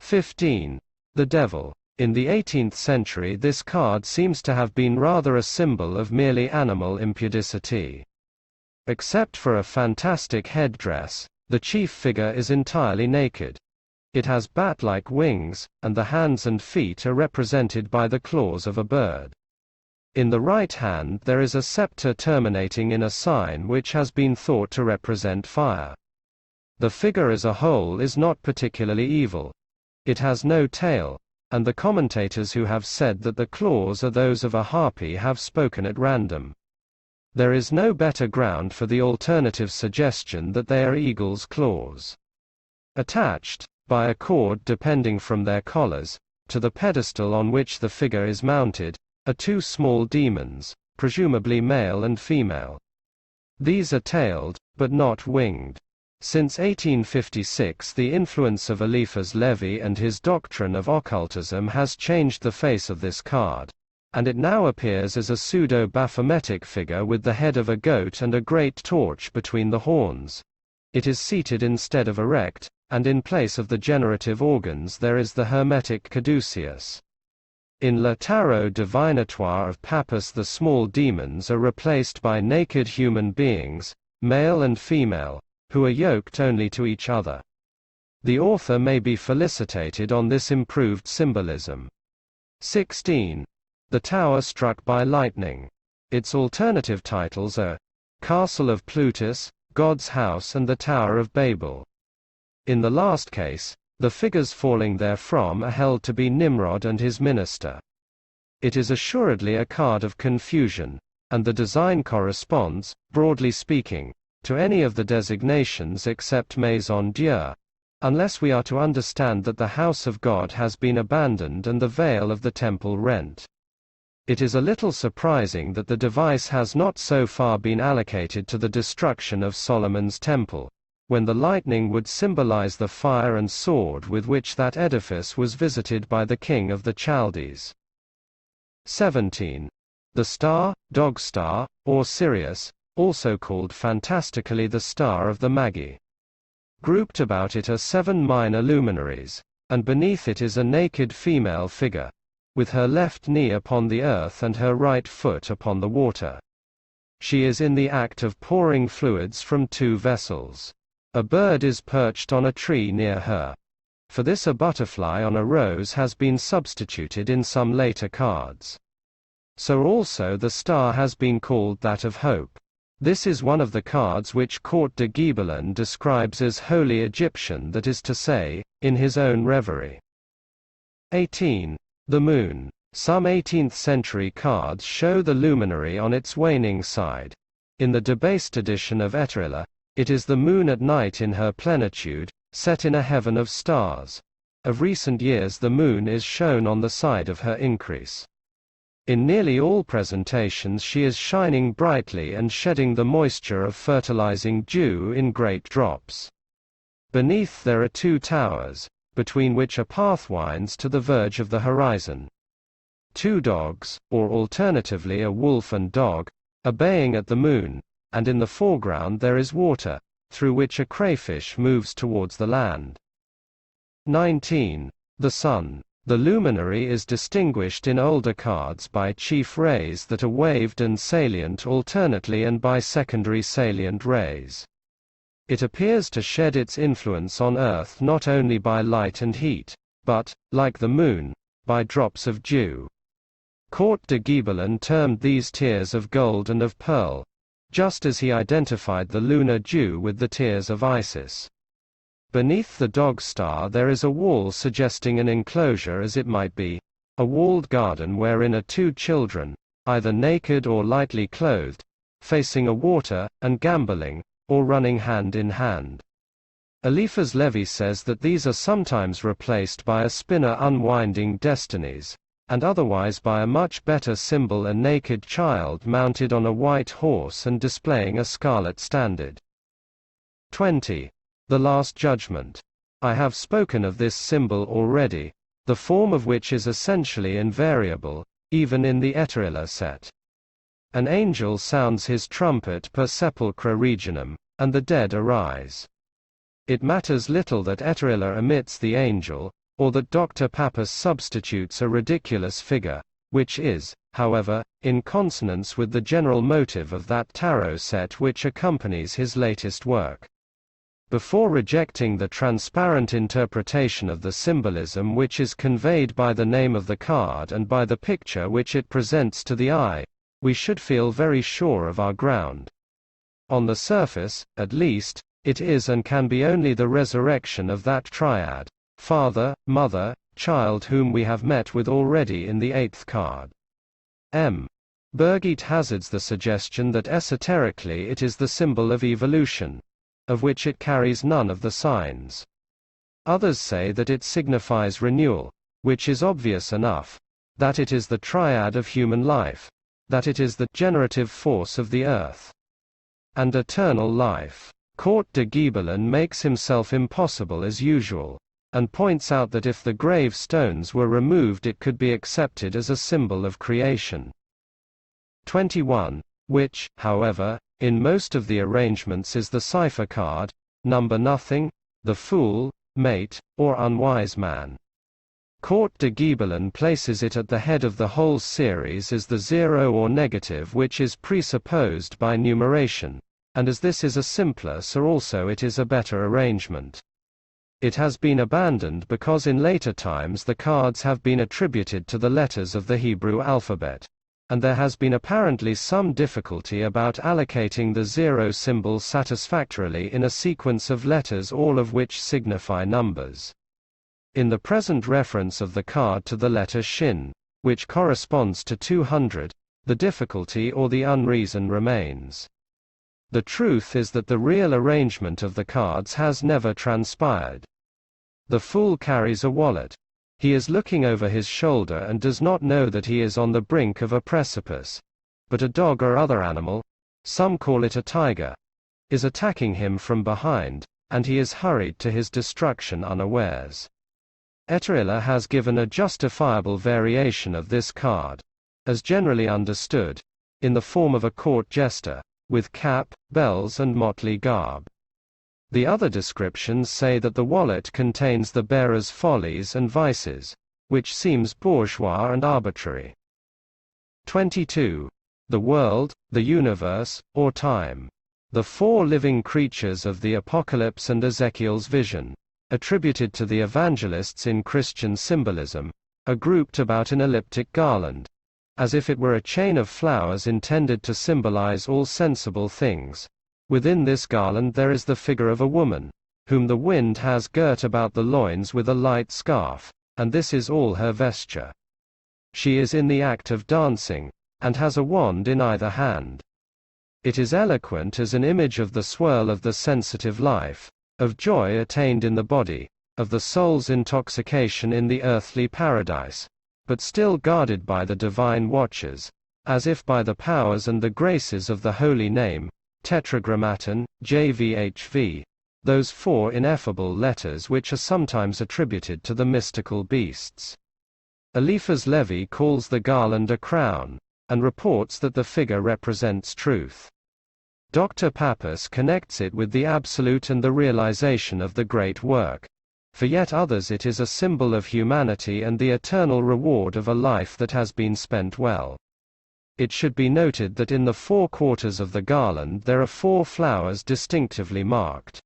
15. The Devil. In the 18th century this card seems to have been rather a symbol of merely animal impudicity. Except for a fantastic headdress, the chief figure is entirely naked. It has bat-like wings, and the hands and feet are represented by the claws of a bird. In the right hand there is a scepter terminating in a sign which has been thought to represent fire. The figure as a whole is not particularly evil. It has no tail, and the commentators who have said that the claws are those of a harpy have spoken at random. There is no better ground for the alternative suggestion that they are eagle's claws. Attached, by a cord depending from their collars, to the pedestal on which the figure is mounted, are two small demons, presumably male and female. These are tailed, but not winged. Since 1856 the influence of Eliphas Levi and his doctrine of occultism has changed the face of this card, and it now appears as a pseudo-Baphometic figure with the head of a goat and a great torch between the horns. It is seated instead of erect, and in place of the generative organs there is the hermetic caduceus. In Le Tarot divinatoire of Pappas the small demons are replaced by naked human beings, male and female, who are yoked only to each other. The author may be felicitated on this improved symbolism. 16. The Tower Struck by Lightning. Its alternative titles are Castle of Plutus, God's House and the Tower of Babel. In the last case, the figures falling therefrom are held to be Nimrod and his minister. It is assuredly a card of confusion, and the design corresponds, broadly speaking, to any of the designations except Maison Dieu, unless we are to understand that the house of God has been abandoned and the veil of the temple rent. It is a little surprising that the device has not so far been allocated to the destruction of Solomon's temple, when the lightning would symbolize the fire and sword with which that edifice was visited by the king of the Chaldees. 17. The star, dog star, or Sirius, also called fantastically the Star of the Magi. Grouped about it are 7 minor luminaries, and beneath it is a naked female figure, with her left knee upon the earth and her right foot upon the water. She is in the act of pouring fluids from 2 vessels. A bird is perched on a tree near her. For this a butterfly on a rose has been substituted in some later cards. So also the star has been called that of hope. This is one of the cards which Court de Gibelin describes as Holy Egyptian, that is to say, in his own reverie. 18. The moon. Some 18th-century cards show the luminary on its waning side. In the debased edition of Etrilla, it is the moon at night in her plenitude, set in a heaven of stars. Of recent years the moon is shown on the side of her increase. In nearly all presentations she is shining brightly and shedding the moisture of fertilizing dew in great drops. Beneath there are 2 towers, between which a path winds to the verge of the horizon. 2 dogs, or alternatively a wolf and dog, are baying at the moon, and in the foreground there is water, through which a crayfish moves towards the land. 19. The sun. The luminary is distinguished in older cards by chief rays that are waved and salient alternately and by secondary salient rays. It appears to shed its influence on Earth not only by light and heat, but, like the moon, by drops of dew. Court de Gibelin termed these tears of gold and of pearl, just as he identified the lunar dew with the tears of Isis. Beneath the dog star there is a wall suggesting an enclosure, as it might be a walled garden wherein are 2 children, either naked or lightly clothed, facing a water, and gambolling, or running hand in hand. Eliphas Levi says that these are sometimes replaced by a spinner unwinding destinies, and otherwise by a much better symbol, a naked child mounted on a white horse and displaying a scarlet standard. 20. The Last Judgment. I have spoken of this symbol already, the form of which is essentially invariable, even in the Etrilla set. An angel sounds his trumpet per sepulchra regionum, and the dead arise. It matters little that Etrilla omits the angel, or that Dr. Pappas substitutes a ridiculous figure, which is, however, in consonance with the general motive of that tarot set which accompanies his latest work. Before rejecting the transparent interpretation of the symbolism which is conveyed by the name of the card and by the picture which it presents to the eye, we should feel very sure of our ground. On the surface, at least, it is and can be only the resurrection of that triad, father, mother, child, whom we have met with already in the 8th card. M. Birgit hazards the suggestion that esoterically it is the symbol of evolution, of which it carries none of the signs. Others say that it signifies renewal, which is obvious enough, that it is the triad of human life, that it is the generative force of the earth, and eternal life. Court de Gibelin makes himself impossible as usual, and points out that if the grave stones were removed it could be accepted as a symbol of creation. 21. Which, however, in most of the arrangements is the cipher card, number nothing, the fool, mate, or unwise man. Court de Gibelin places it at the head of the whole series as the 0 or negative which is presupposed by numeration, and as this is a simpler so also it is a better arrangement. It has been abandoned because in later times the cards have been attributed to the letters of the Hebrew alphabet, and there has been apparently some difficulty about allocating the 0 symbol satisfactorily in a sequence of letters all of which signify numbers. In the present reference of the card to the letter Shin, which corresponds to 200, the difficulty or the unreason remains. The truth is that the real arrangement of the cards has never transpired. The fool carries a wallet. He is looking over his shoulder and does not know that he is on the brink of a precipice. But a dog or other animal, some call it a tiger, is attacking him from behind, and he is hurried to his destruction unawares. Eterilla has given a justifiable variation of this card, as generally understood, in the form of a court jester, with cap, bells and motley garb. The other descriptions say that the wallet contains the bearer's follies and vices, which seems bourgeois and arbitrary. 22. The world, the universe, or time. The four living creatures of the Apocalypse and Ezekiel's vision, attributed to the evangelists in Christian symbolism, are grouped about an elliptic garland, as if it were a chain of flowers intended to symbolize all sensible things. Within this garland there is the figure of a woman, whom the wind has girt about the loins with a light scarf, and this is all her vesture. She is in the act of dancing, and has a wand in either hand. It is eloquent as an image of the swirl of the sensitive life, of joy attained in the body, of the soul's intoxication in the earthly paradise, but still guarded by the divine watchers, as if by the powers and the graces of the holy name, Tetragrammaton, JVHV, those four ineffable letters which are sometimes attributed to the mystical beasts. Eliphas Levi calls the garland a crown, and reports that the figure represents truth. Dr. Pappas connects it with the absolute and the realization of the great work. For yet others it is a symbol of humanity and the eternal reward of a life that has been spent well. It should be noted that in the four quarters of the garland there are four flowers distinctively marked.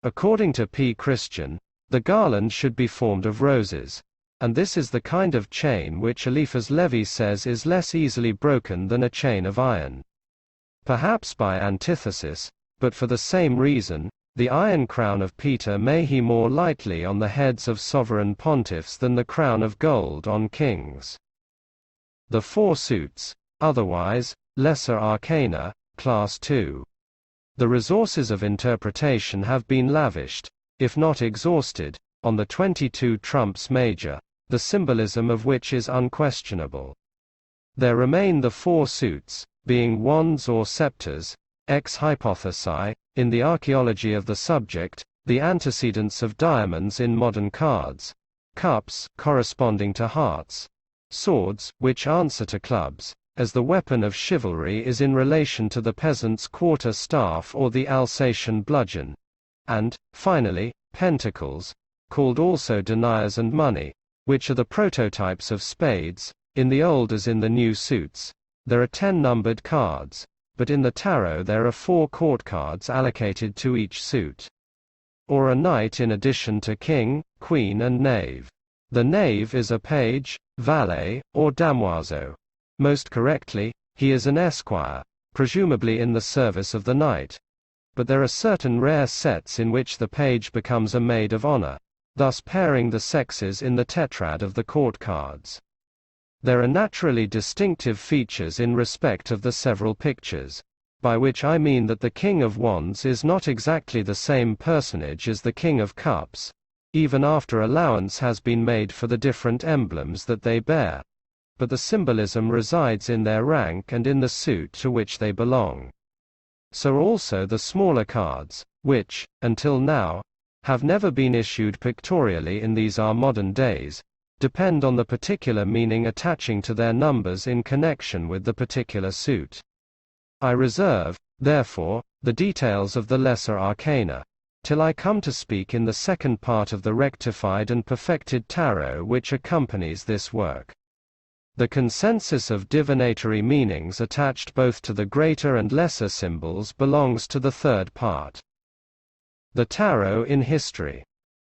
According to P. Christian, the garland should be formed of roses, and this is the kind of chain which Eliphas Levi says is less easily broken than a chain of iron. Perhaps by antithesis, but for the same reason, the iron crown of Peter may he more lightly on the heads of sovereign pontiffs than the crown of gold on kings. The four suits, otherwise, Lesser Arcana, Class 2. The resources of interpretation have been lavished, if not exhausted, on the 22 trumps major, the symbolism of which is unquestionable. There remain the four suits, being wands or scepters, ex hypothesi, in the archaeology of the subject, the antecedents of diamonds in modern cards, cups, corresponding to hearts, swords, which answer to clubs, as the weapon of chivalry is in relation to the peasant's quarter staff or the Alsatian bludgeon, and, finally, pentacles, called also deniers and money, which are the prototypes of spades, in the old as in the new suits. There are 10 numbered cards, but in the tarot there are 4 court cards allocated to each suit. Or a knight in addition to king, queen and knave. The knave is a page, valet, or damoiseau. Most correctly, he is an esquire, presumably in the service of the knight. But there are certain rare sets in which the page becomes a maid of honor, thus pairing the sexes in the tetrad of the court cards. There are naturally distinctive features in respect of the several pictures, by which I mean that the King of Wands is not exactly the same personage as the King of Cups, even after allowance has been made for the different emblems that they bear, but the symbolism resides in their rank and in the suit to which they belong. So also the smaller cards, which, until now, have never been issued pictorially in these our modern days, depend on the particular meaning attaching to their numbers in connection with the particular suit. I reserve, therefore, the details of the lesser arcana, till I come to speak in the second part of the rectified and perfected tarot which accompanies this work. The consensus of divinatory meanings attached both to the greater and lesser symbols belongs to the third part. The tarot in history.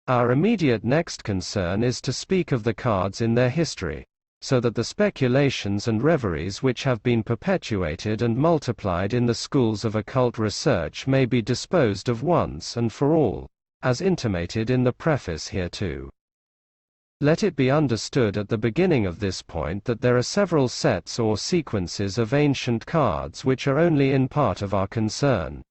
Our immediate next concern is to speak of the cards in their history, so that the speculations and reveries which have been perpetuated and multiplied in the schools of occult research may be disposed of once and for all, as intimated in the preface hereto. Let it be understood at the beginning of this point that there are several sets or sequences of ancient cards which are only in part of our concern.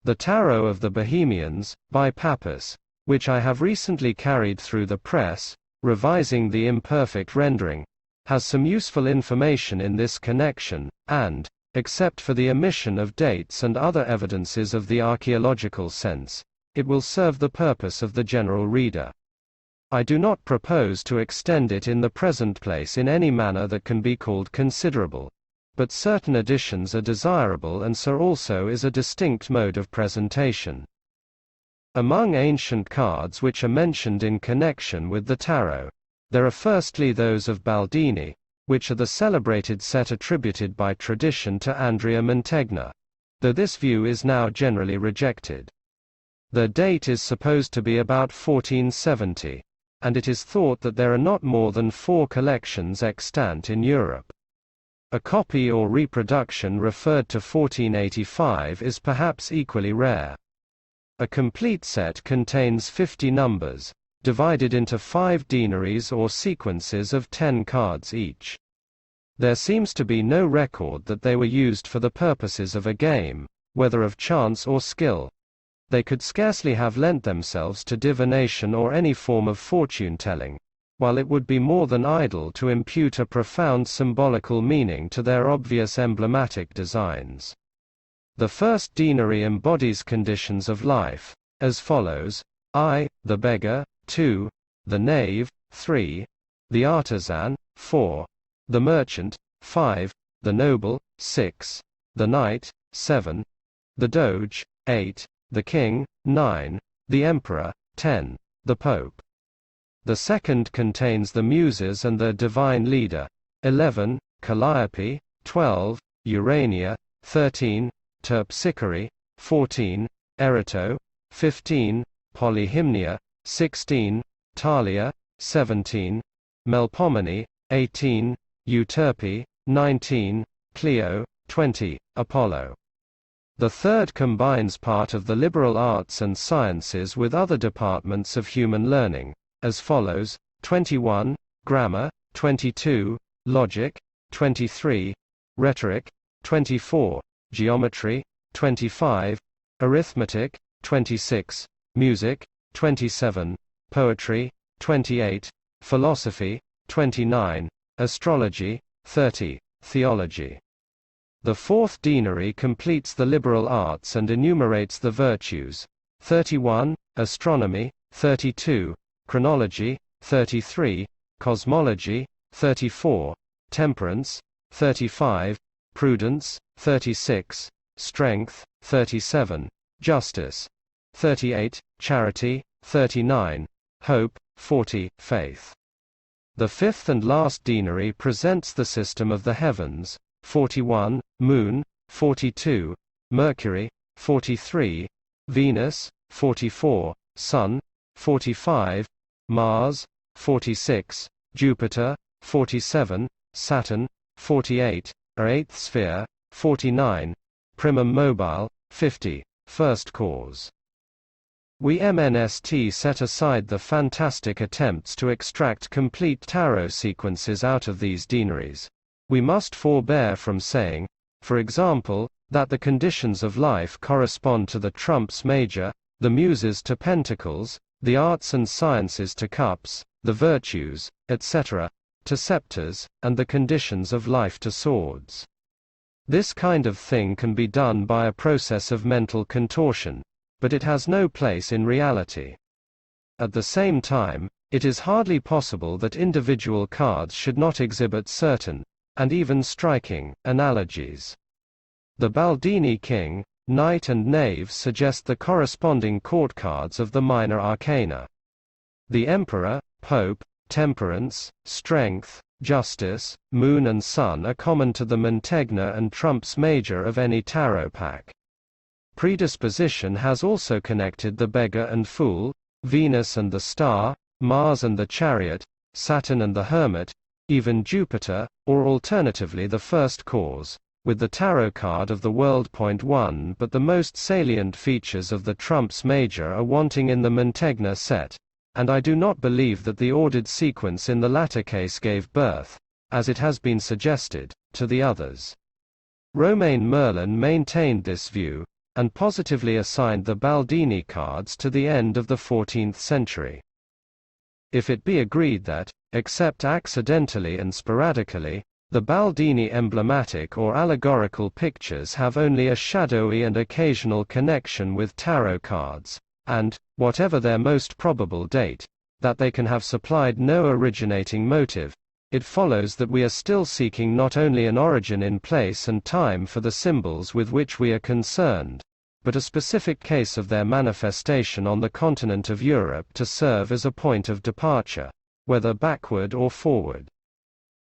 The Tarot of the Bohemians, by Pappas, which I have recently carried through the press, revising the imperfect rendering, has some useful information in this connection, and, except for the omission of dates and other evidences of the archaeological sense, it will serve the purpose of the general reader. I do not propose to extend it in the present place in any manner that can be called considerable, but certain additions are desirable, and so also is a distinct mode of presentation. Among ancient cards which are mentioned in connection with the tarot, there are firstly those of Baldini, which are the celebrated set attributed by tradition to Andrea Mantegna, though this view is now generally rejected. Their date is supposed to be about 1470, and it is thought that there are not more than 4 collections extant in Europe. A copy or reproduction referred to 1485 is perhaps equally rare. A complete set contains 50 numbers, divided into 5 deaneries or sequences of 10 cards each. There seems to be no record that they were used for the purposes of a game, whether of chance or skill. They could scarcely have lent themselves to divination or any form of fortune-telling, while it would be more than idle to impute a profound symbolical meaning to their obvious emblematic designs. The first deanery embodies conditions of life, as follows: I, the beggar; 2, the knave; 3, the artisan; 4, the merchant; 5, the noble; 6, the knight; 7, the doge; 8, the king; 9, the emperor; 10, the pope. The second contains the muses and their divine leader: 11, Calliope; 12, Urania; 13, Terpsichore; 14, Erato; 15, Polyhymnia; 16, Thalia; 17, Melpomene; 18, Euterpe; 19, Clio; 20, Apollo. The third combines part of the liberal arts and sciences with other departments of human learning, as follows: 21, Grammar; 22, Logic; 23, Rhetoric; 24, Geometry; 25, Arithmetic; 26, Music; 27, Poetry; 28, Philosophy; 29, Astrology; 30, Theology. The fourth deanery completes the liberal arts and enumerates the virtues: 31, Astronomy; 32, Chronology; 33, Cosmology; 34, Temperance; 35, Prudence; 36, Strength; 37, Justice; 38, Charity; 39, Hope; 40, Faith. The fifth and last deanery presents the system of the heavens: 41, Moon; 42, Mercury; 43, Venus; 44, Sun; 45, Mars; 46, Jupiter; 47, Saturn; 48, our eighth sphere; 49, Primum Mobile; 50, First Cause. We MNST set aside the fantastic attempts to extract complete tarot sequences out of these deaneries. We must forbear from saying, for example, that the conditions of life correspond to the trumps major, the muses to pentacles, the arts and sciences to cups, the virtues, etc., to scepters, and the conditions of life to swords. This kind of thing can be done by a process of mental contortion, but it has no place in reality. At the same time, it is hardly possible that individual cards should not exhibit certain, and even striking, analogies. The Baldini king, knight and knave suggest the corresponding court cards of the minor arcana. The emperor, pope, temperance, strength, justice, moon and sun are common to the Mantegna and trumps major of any tarot pack. Predisposition has also connected the beggar and fool, Venus and the star, Mars and the chariot, Saturn and the hermit, even Jupiter, or alternatively the first cause, with the tarot card of the world. 1 But the most salient features of the trumps major are wanting in the Mantegna set, and I do not believe that the ordered sequence in the latter case gave birth, as it has been suggested, to the others. Romain Merlin maintained this view, and positively assigned the Baldini cards to the end of the 14th century. if it be agreed that, except accidentally and sporadically, the Baldini emblematic or allegorical pictures have only a shadowy and occasional connection with tarot cards, and, whatever their most probable date, that they can have supplied no originating motive, it follows that we are still seeking not only an origin in place and time for the symbols with which we are concerned, but a specific case of their manifestation on the continent of Europe to serve as a point of departure, whether backward or forward.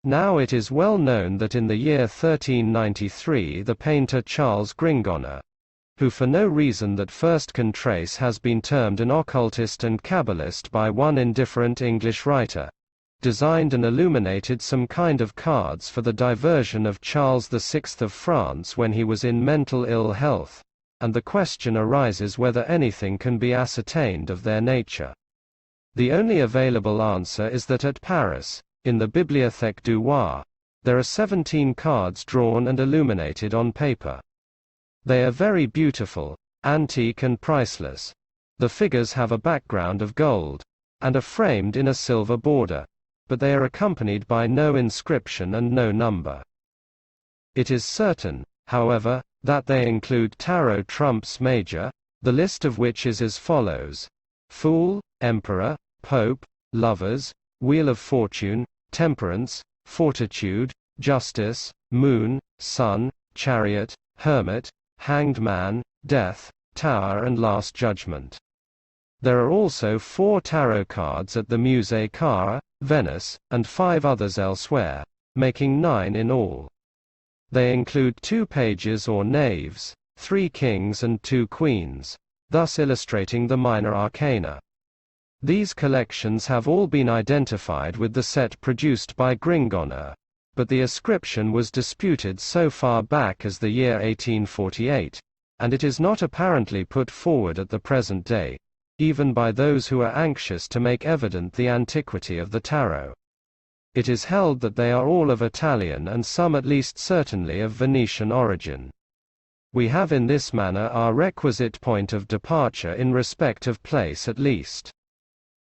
Now it is well known that in the year 1393 the painter Charles Gringonner, who for no reason that first can trace has been termed an occultist and Kabbalist by one indifferent English writer, designed and illuminated some kind of cards for the diversion of Charles VI of France when he was in mental ill health, and the question arises whether anything can be ascertained of their nature. The only available answer is that at Paris, in the Bibliothèque du Roi, there are 17 cards drawn and illuminated on paper. They are very beautiful, antique and priceless. The figures have a background of gold, and are framed in a silver border, but they are accompanied by no inscription and no number. It is certain, however, that they include tarot trumps major, the list of which is as follows: Fool, Emperor, Pope, Lovers, Wheel of Fortune, Temperance, Fortitude, Justice, Moon, Sun, Chariot, Hermit, Hanged Man, Death, Tower and Last Judgment. There are also 4 tarot cards at the Musée Cara, Venice, and 5 others elsewhere, making 9 in all. They include 2 pages or knaves, 3 kings and 2 queens, thus illustrating the minor arcana. These collections have all been identified with the set produced by Gringonner, but the ascription was disputed so far back as the year 1848, and it is not apparently put forward at the present day, even by those who are anxious to make evident the antiquity of the tarot. It is held that they are all of Italian and some at least certainly of Venetian origin. We have in this manner our requisite point of departure in respect of place at least.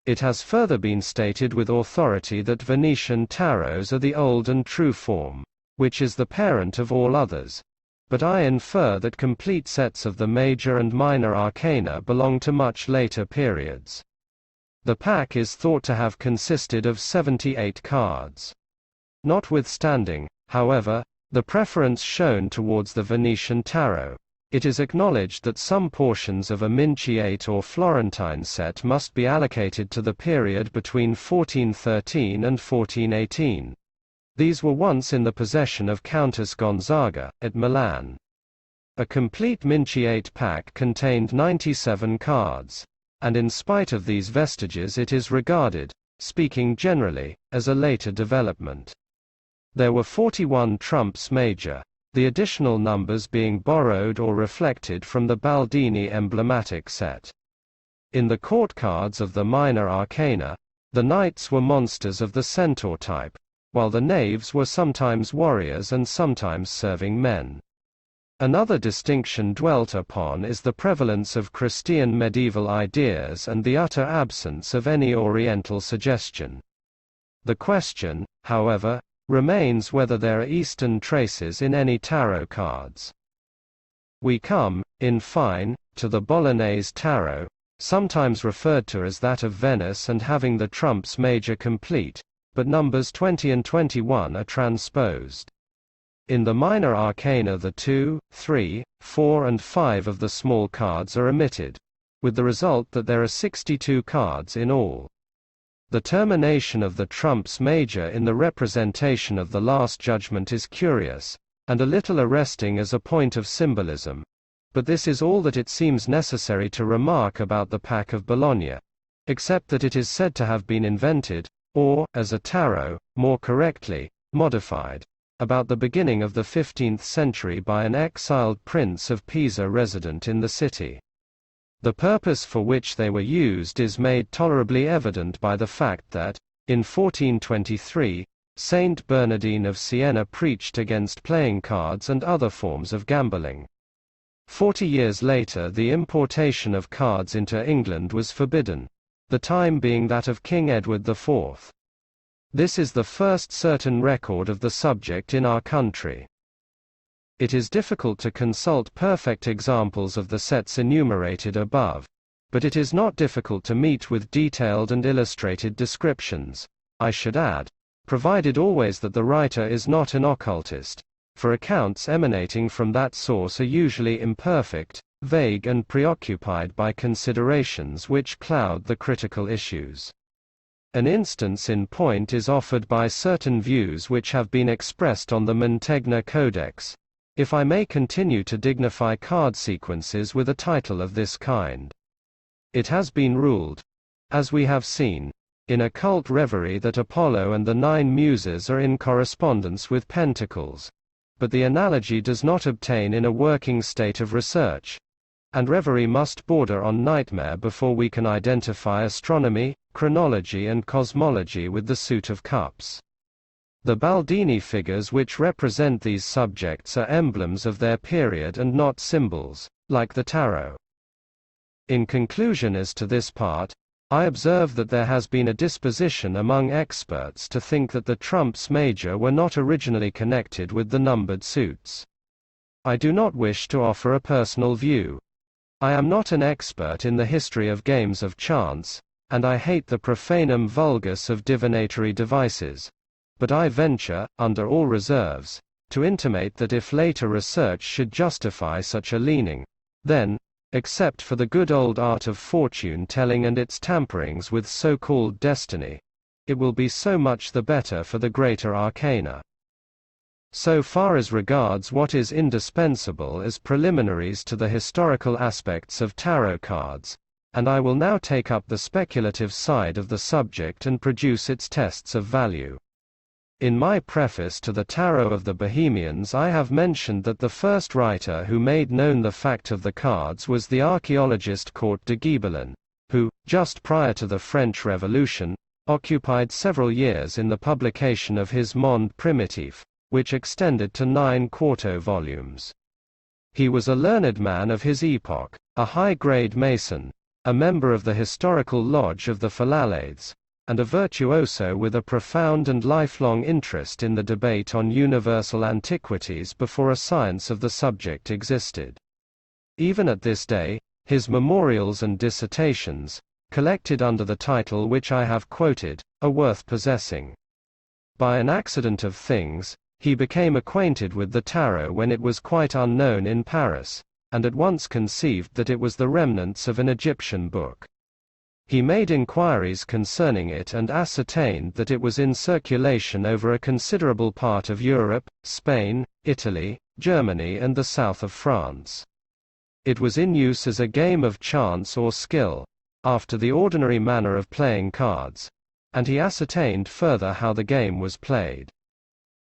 It has further been stated with authority that Venetian tarots are the old and true form, which is the parent of all others, but I infer that complete sets of the major and minor arcana belong to much later periods. The pack is thought to have consisted of 78 cards. Notwithstanding, however, the preference shown towards the Venetian tarot, it is acknowledged that some portions of a Minciate or Florentine set must be allocated to the period between 1413 and 1418. These were once in the possession of Countess Gonzaga, at Milan. A complete Minciate pack contained 97 cards, and in spite of these vestiges it is regarded, speaking generally, as a later development. There were 41 trumps major, the additional numbers being borrowed or reflected from the Baldini emblematic set. In the court cards of the minor arcana, the knights were monsters of the centaur type, while the knaves were sometimes warriors and sometimes serving men. Another distinction dwelt upon is the prevalence of Christian medieval ideas and the utter absence of any Oriental suggestion. The question, however, remains whether there are Eastern traces in any tarot cards. We come, in fine, to the Bolognese tarot, sometimes referred to as that of Venice and having the trumps major complete, but numbers 20 and 21 are transposed. In the minor arcana the 2, 3, 4 and 5 of the small cards are omitted, with the result that there are 62 cards in all. The termination of the trumps major in the representation of the Last Judgment is curious, and a little arresting as a point of symbolism, but this is all that it seems necessary to remark about the pack of Bologna, except that it is said to have been invented, or, as a tarot, more correctly, modified, about the beginning of the 15th century by an exiled prince of Pisa resident in the city. The purpose for which they were used is made tolerably evident by the fact that, in 1423, Saint Bernardine of Siena preached against playing cards and other forms of gambling. 40 years later the importation of cards into England was forbidden. the time being that of King Edward IV. This is the first certain record of the subject in our country. It is difficult to consult perfect examples of the sets enumerated above, but it is not difficult to meet with detailed and illustrated descriptions, I should add, provided always that the writer is not an occultist, for accounts emanating from that source are usually imperfect, vague and preoccupied by considerations which cloud the critical issues. An instance in point is offered by certain views which have been expressed on the Mantegna Codex, if I may continue to dignify card sequences with a title of this kind. It has been ruled, as we have seen, in occult reverie that Apollo and the 9 Muses are in correspondence with pentacles, but the analogy does not obtain in a working state of research, and reverie must border on nightmare before we can identify astronomy, chronology and cosmology with the suit of cups. The Baldini figures which represent these subjects are emblems of their period and not symbols, like the tarot. In conclusion as to this part, I observe that there has been a disposition among experts to think that the trumps major were not originally connected with the numbered suits. I do not wish to offer a personal view. I am not an expert in the history of games of chance, and I hate the profanum vulgus of divinatory devices. But I venture, under all reserves, to intimate that if later research should justify such a leaning, then, except for the good old art of fortune-telling and its tamperings with so-called destiny, it will be so much the better for the greater arcana. So far as regards what is indispensable as preliminaries to the historical aspects of tarot cards, and I will now take up the speculative side of the subject and produce its tests of value. In my preface to the Tarot of the Bohemians I have mentioned that the first writer who made known the fact of the cards was the archaeologist Court de Gibelin, who, just prior to the French Revolution, occupied several years in the publication of his Monde Primitif, which extended to 9 quarto volumes. He was a learned man of his epoch, a high-grade Mason, a member of the Historical Lodge of the Philalades, and a virtuoso with a profound and lifelong interest in the debate on universal antiquities before a science of the subject existed. Even at this day, his memorials and dissertations, collected under the title which I have quoted, are worth possessing. By an accident of things, he became acquainted with the tarot when it was quite unknown in Paris, and at once conceived that it was the remnants of an Egyptian book. He made inquiries concerning it and ascertained that it was in circulation over a considerable part of Europe, Spain, Italy, Germany and the south of France. It was in use as a game of chance or skill, after the ordinary manner of playing cards, and he ascertained further how the game was played.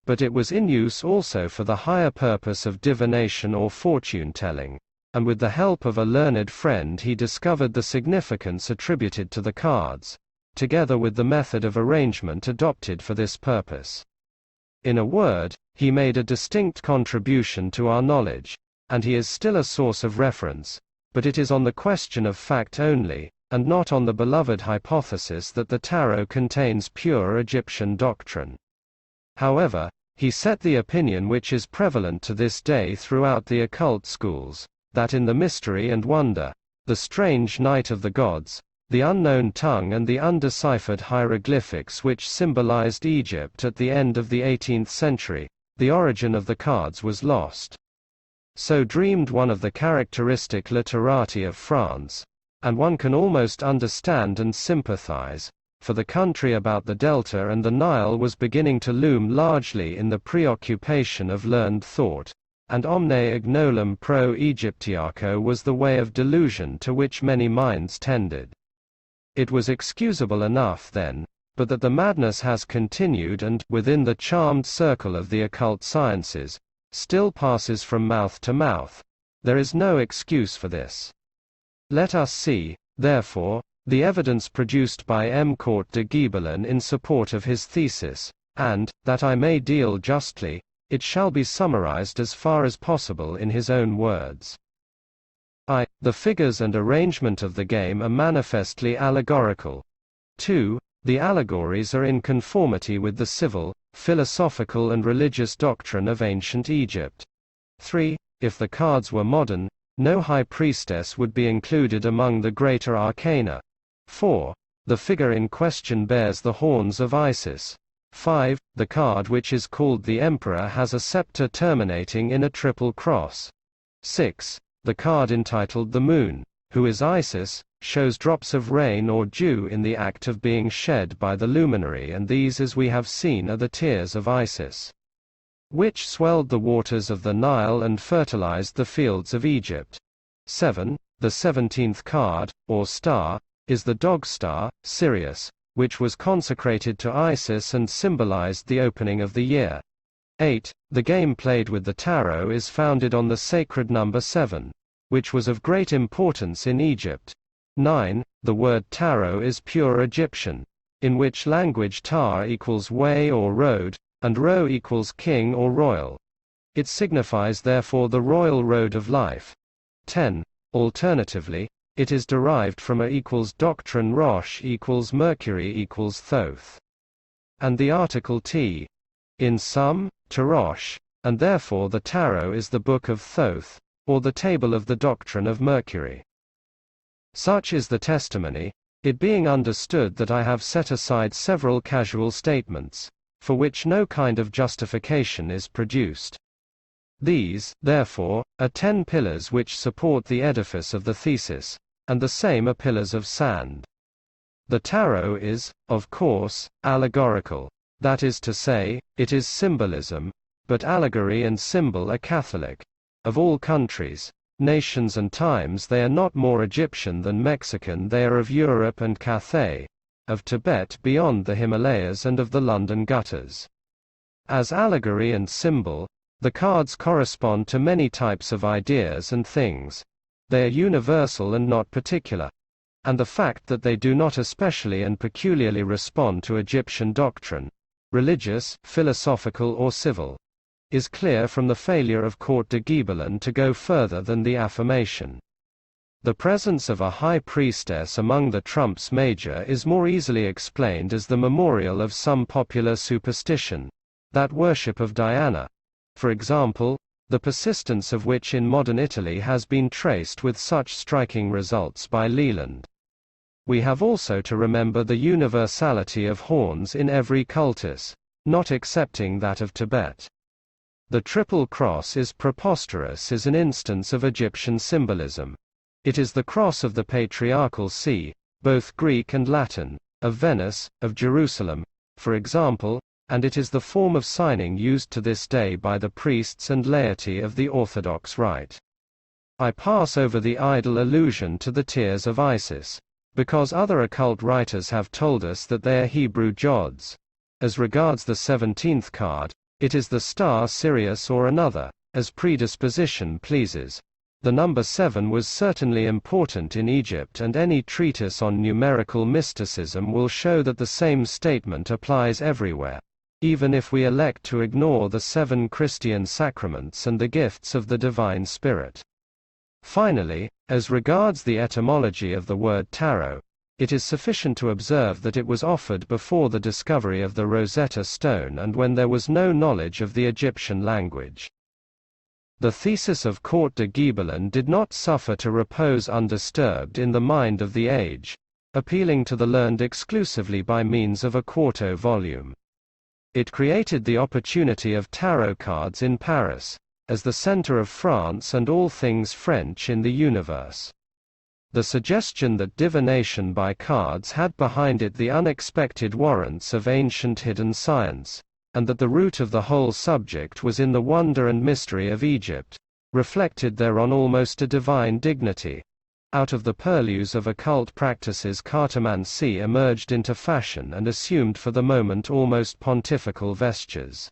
But it was in use also for the higher purpose of divination or fortune-telling, and with the help of a learned friend he discovered the significance attributed to the cards, together with the method of arrangement adopted for this purpose. In a word, he made a distinct contribution to our knowledge, and he is still a source of reference, but it is on the question of fact only, and not on the beloved hypothesis that the tarot contains pure Egyptian doctrine. However, he set the opinion which is prevalent to this day throughout the occult schools, that in the mystery and wonder, the strange night of the gods, the unknown tongue and the undeciphered hieroglyphics which symbolized Egypt at the end of the 18th century, the origin of the cards was lost. So dreamed one of the characteristic literati of France, and one can almost understand and sympathize, for the country about the Delta and the Nile was beginning to loom largely in the preoccupation of learned thought, and omne ignolum pro Egyptiaco was the way of delusion to which many minds tended. It was excusable enough then, but that the madness has continued and, within the charmed circle of the occult sciences, still passes from mouth to mouth, there is no excuse for this. Let us see, therefore, the evidence produced by M. Court de Gibelin in support of his thesis, and, that I may deal justly, it shall be summarized as far as possible in his own words. I. The figures and arrangement of the game are manifestly allegorical. 2. The allegories are in conformity with the civil, philosophical and religious doctrine of ancient Egypt. 3. If the cards were modern, no high priestess would be included among the greater arcana. 4. The figure in question bears the horns of Isis. 5. The card which is called the Emperor has a scepter terminating in a triple cross. 6. The card entitled the Moon, who is Isis, shows drops of rain or dew in the act of being shed by the luminary, and these, as we have seen, are the tears of Isis, which swelled the waters of the Nile and fertilized the fields of Egypt. 7. The 17th card, or star, is the dog star, Sirius, which was consecrated to Isis and symbolized the opening of the year. 8. The game played with the tarot is founded on the sacred number 7, which was of great importance in Egypt. 9. The word tarot is pure Egyptian, in which language tar equals way or road, and ro equals king or royal. It signifies therefore the royal road of life. 10. Alternatively, it is derived from A equals Doctrine, Rosh equals Mercury equals Thoth, and the article T. In sum, to Rosh, and therefore the tarot is the book of Thoth, or the table of the doctrine of Mercury. Such is the testimony, it being understood that I have set aside several casual statements, for which no kind of justification is produced. These, therefore, are 10 pillars which support the edifice of the thesis, and the same are pillars of sand. The tarot is, of course, allegorical. That is to say, it is symbolism, but allegory and symbol are Catholic. Of all countries, nations and times they are not more Egyptian than Mexican, they are of Europe and Cathay, of Tibet beyond the Himalayas and of the London gutters. As allegory and symbol, the cards correspond to many types of ideas and things. They are universal and not particular. And the fact that they do not especially and peculiarly respond to Egyptian doctrine, religious, philosophical or civil, is clear from the failure of Court de Gibelin to go further than the affirmation. The presence of a high priestess among the trumps major is more easily explained as the memorial of some popular superstition, that worship of Diana, for example, the persistence of which in modern Italy has been traced with such striking results by Leland. We have also to remember the universality of horns in every cultus, not excepting that of Tibet. The triple cross is preposterous as an instance of Egyptian symbolism. It is the cross of the Patriarchal See, both Greek and Latin, of Venice, of Jerusalem, for example, and it is the form of signing used to this day by the priests and laity of the Orthodox Rite. I pass over the idle allusion to the tears of Isis, because other occult writers have told us that they are Hebrew gods. As regards the 17th card, it is the star Sirius or another, as predisposition pleases. The number 7 was certainly important in Egypt, and any treatise on numerical mysticism will show that the same statement applies everywhere, even if we elect to ignore the 7 Christian sacraments and the gifts of the Divine Spirit. Finally, as regards the etymology of the word tarot, it is sufficient to observe that it was offered before the discovery of the Rosetta Stone and when there was no knowledge of the Egyptian language. The thesis of Court de Gibelin did not suffer to repose undisturbed in the mind of the age, appealing to the learned exclusively by means of a quarto volume. It created the opportunity of tarot cards in Paris, as the center of France and all things French in the universe. The suggestion that divination by cards had behind it the unexpected warrants of ancient hidden science, and that the root of the whole subject was in the wonder and mystery of Egypt, reflected thereon almost a divine dignity. Out of the purlieus of occult practices cartomancy emerged into fashion and assumed for the moment almost pontifical vestures.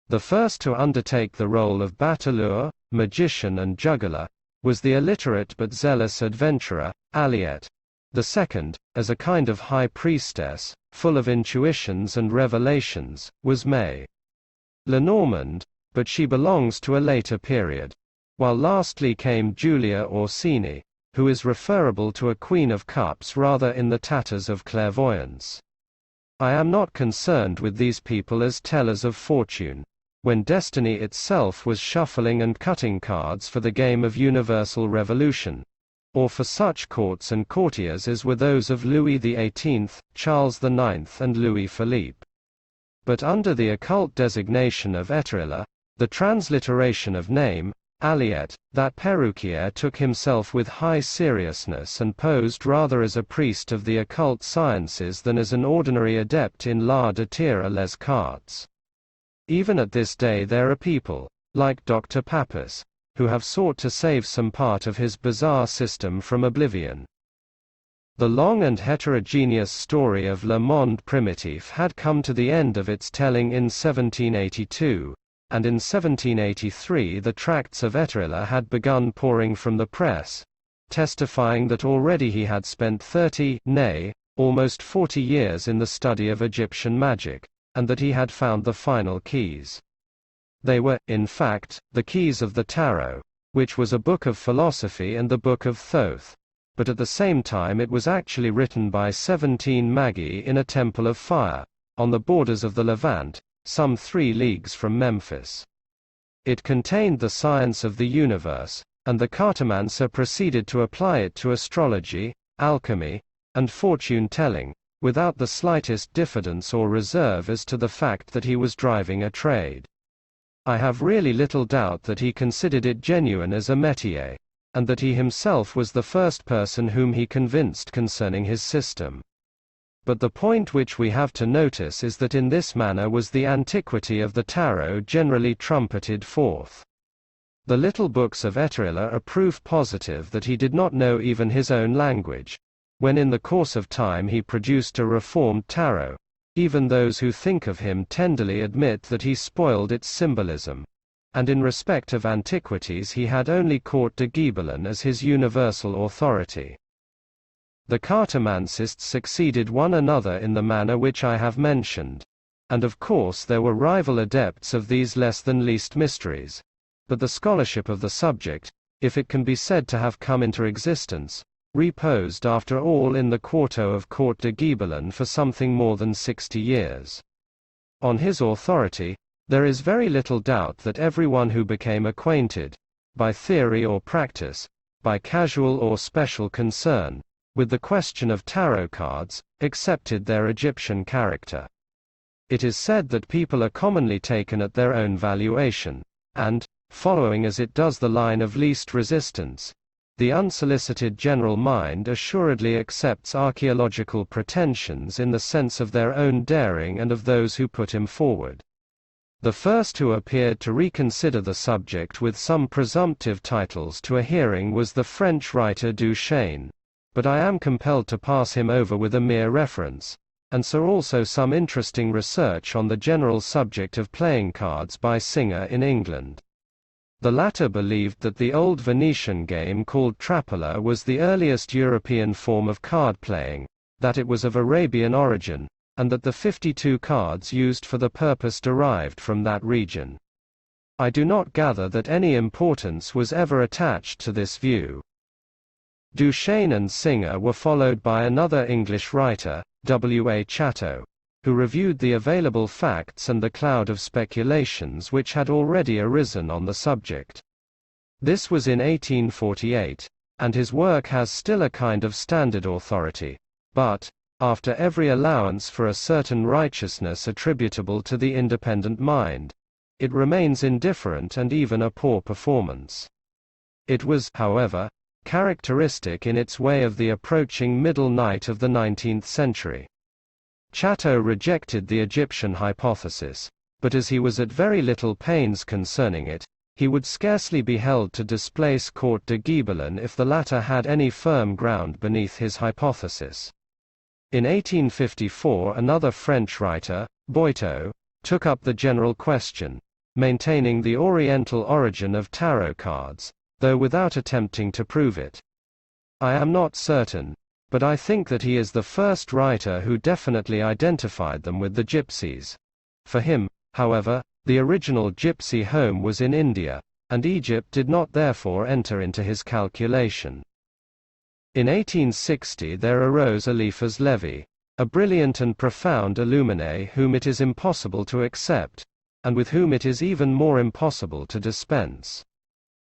The first to undertake the role of bateleur, magician and juggler, was the illiterate but zealous adventurer, Aliette. The second, as a kind of high priestess, full of intuitions and revelations, was May Lenormand, but she belongs to a later period. while lastly came Julia Orsini, who is referable to a Queen of Cups rather in the tatters of clairvoyance. I am not concerned with these people as tellers of fortune, when destiny itself was shuffling and cutting cards for the game of universal revolution, or for such courts and courtiers as were those of Louis XVIII, Charles IX and Louis Philippe. But under the occult designation of Etrilla, the transliteration of name, Aliette, that perruquier took himself with high seriousness and posed rather as a priest of the occult sciences than as an ordinary adept in l'art de tirer les cartes. Even at this day there are people, like Dr. Pappas, who have sought to save some part of his bizarre system from oblivion. The long and heterogeneous story of Le Monde Primitif had come to the end of its telling in 1782, and in 1783 the tracts of Etrilla had begun pouring from the press, testifying that already he had spent 30, nay, almost 40 years in the study of Egyptian magic, and that he had found the final keys. They were, in fact, the keys of the Tarot, which was a book of philosophy and the Book of Thoth, but at the same time it was actually written by 17 Magi in a temple of fire, on the borders of the Levant, some 3 leagues from Memphis. It contained the science of the universe, and the cartomancer proceeded to apply it to astrology, alchemy, and fortune-telling, without the slightest diffidence or reserve as to the fact that he was driving a trade. I have really little doubt that he considered it genuine as a métier, and that he himself was the first person whom he convinced concerning his system. But the point which we have to notice is that in this manner was the antiquity of the tarot generally trumpeted forth. The little books of Etrilla are proof positive that he did not know even his own language, when in the course of time he produced a reformed tarot. Even those who think of him tenderly admit that he spoiled its symbolism, and in respect of antiquities he had only Court de Gibelin as his universal authority. The cartomancists succeeded one another in the manner which I have mentioned, and of course there were rival adepts of these less than least mysteries, but the scholarship of the subject, if it can be said to have come into existence, reposed after all in the quarto of Court de Gibelin for something more than 60 years. On his authority, there is very little doubt that everyone who became acquainted, by theory or practice, by casual or special concern, with the question of tarot cards, accepted their Egyptian character. It is said that people are commonly taken at their own valuation, and, following as it does the line of least resistance, the unsolicited general mind assuredly accepts archaeological pretensions in the sense of their own daring and of those who put him forward. The first who appeared to reconsider the subject with some presumptive titles to a hearing was the French writer Duchesne, but I am compelled to pass him over with a mere reference, and saw also some interesting research on the general subject of playing cards by Singer in England. The latter believed that the old Venetian game called trappola was the earliest European form of card playing, that it was of Arabian origin, and that the 52 cards used for the purpose derived from that region. I do not gather that any importance was ever attached to this view. Duchesne and Singer were followed by another English writer, W. A. Chatto, who reviewed the available facts and the cloud of speculations which had already arisen on the subject. This was in 1848, and his work has still a kind of standard authority, but, after every allowance for a certain righteousness attributable to the independent mind, it remains indifferent and even a poor performance. It was, however, characteristic in its way of the approaching middle night of the 19th century. Chatto rejected the Egyptian hypothesis, but as he was at very little pains concerning it, he would scarcely be held to displace Court de Gibelin if the latter had any firm ground beneath his hypothesis. In 1854 another French writer, Boiteau, took up the general question, maintaining the Oriental origin of tarot cards, though without attempting to prove it. I am not certain, but I think that he is the first writer who definitely identified them with the gypsies. For him, however, the original gypsy home was in India, and Egypt did not therefore enter into his calculation. In 1860 there arose Eliphas Levi, a brilliant and profound illuminae whom it is impossible to accept, and with whom it is even more impossible to dispense.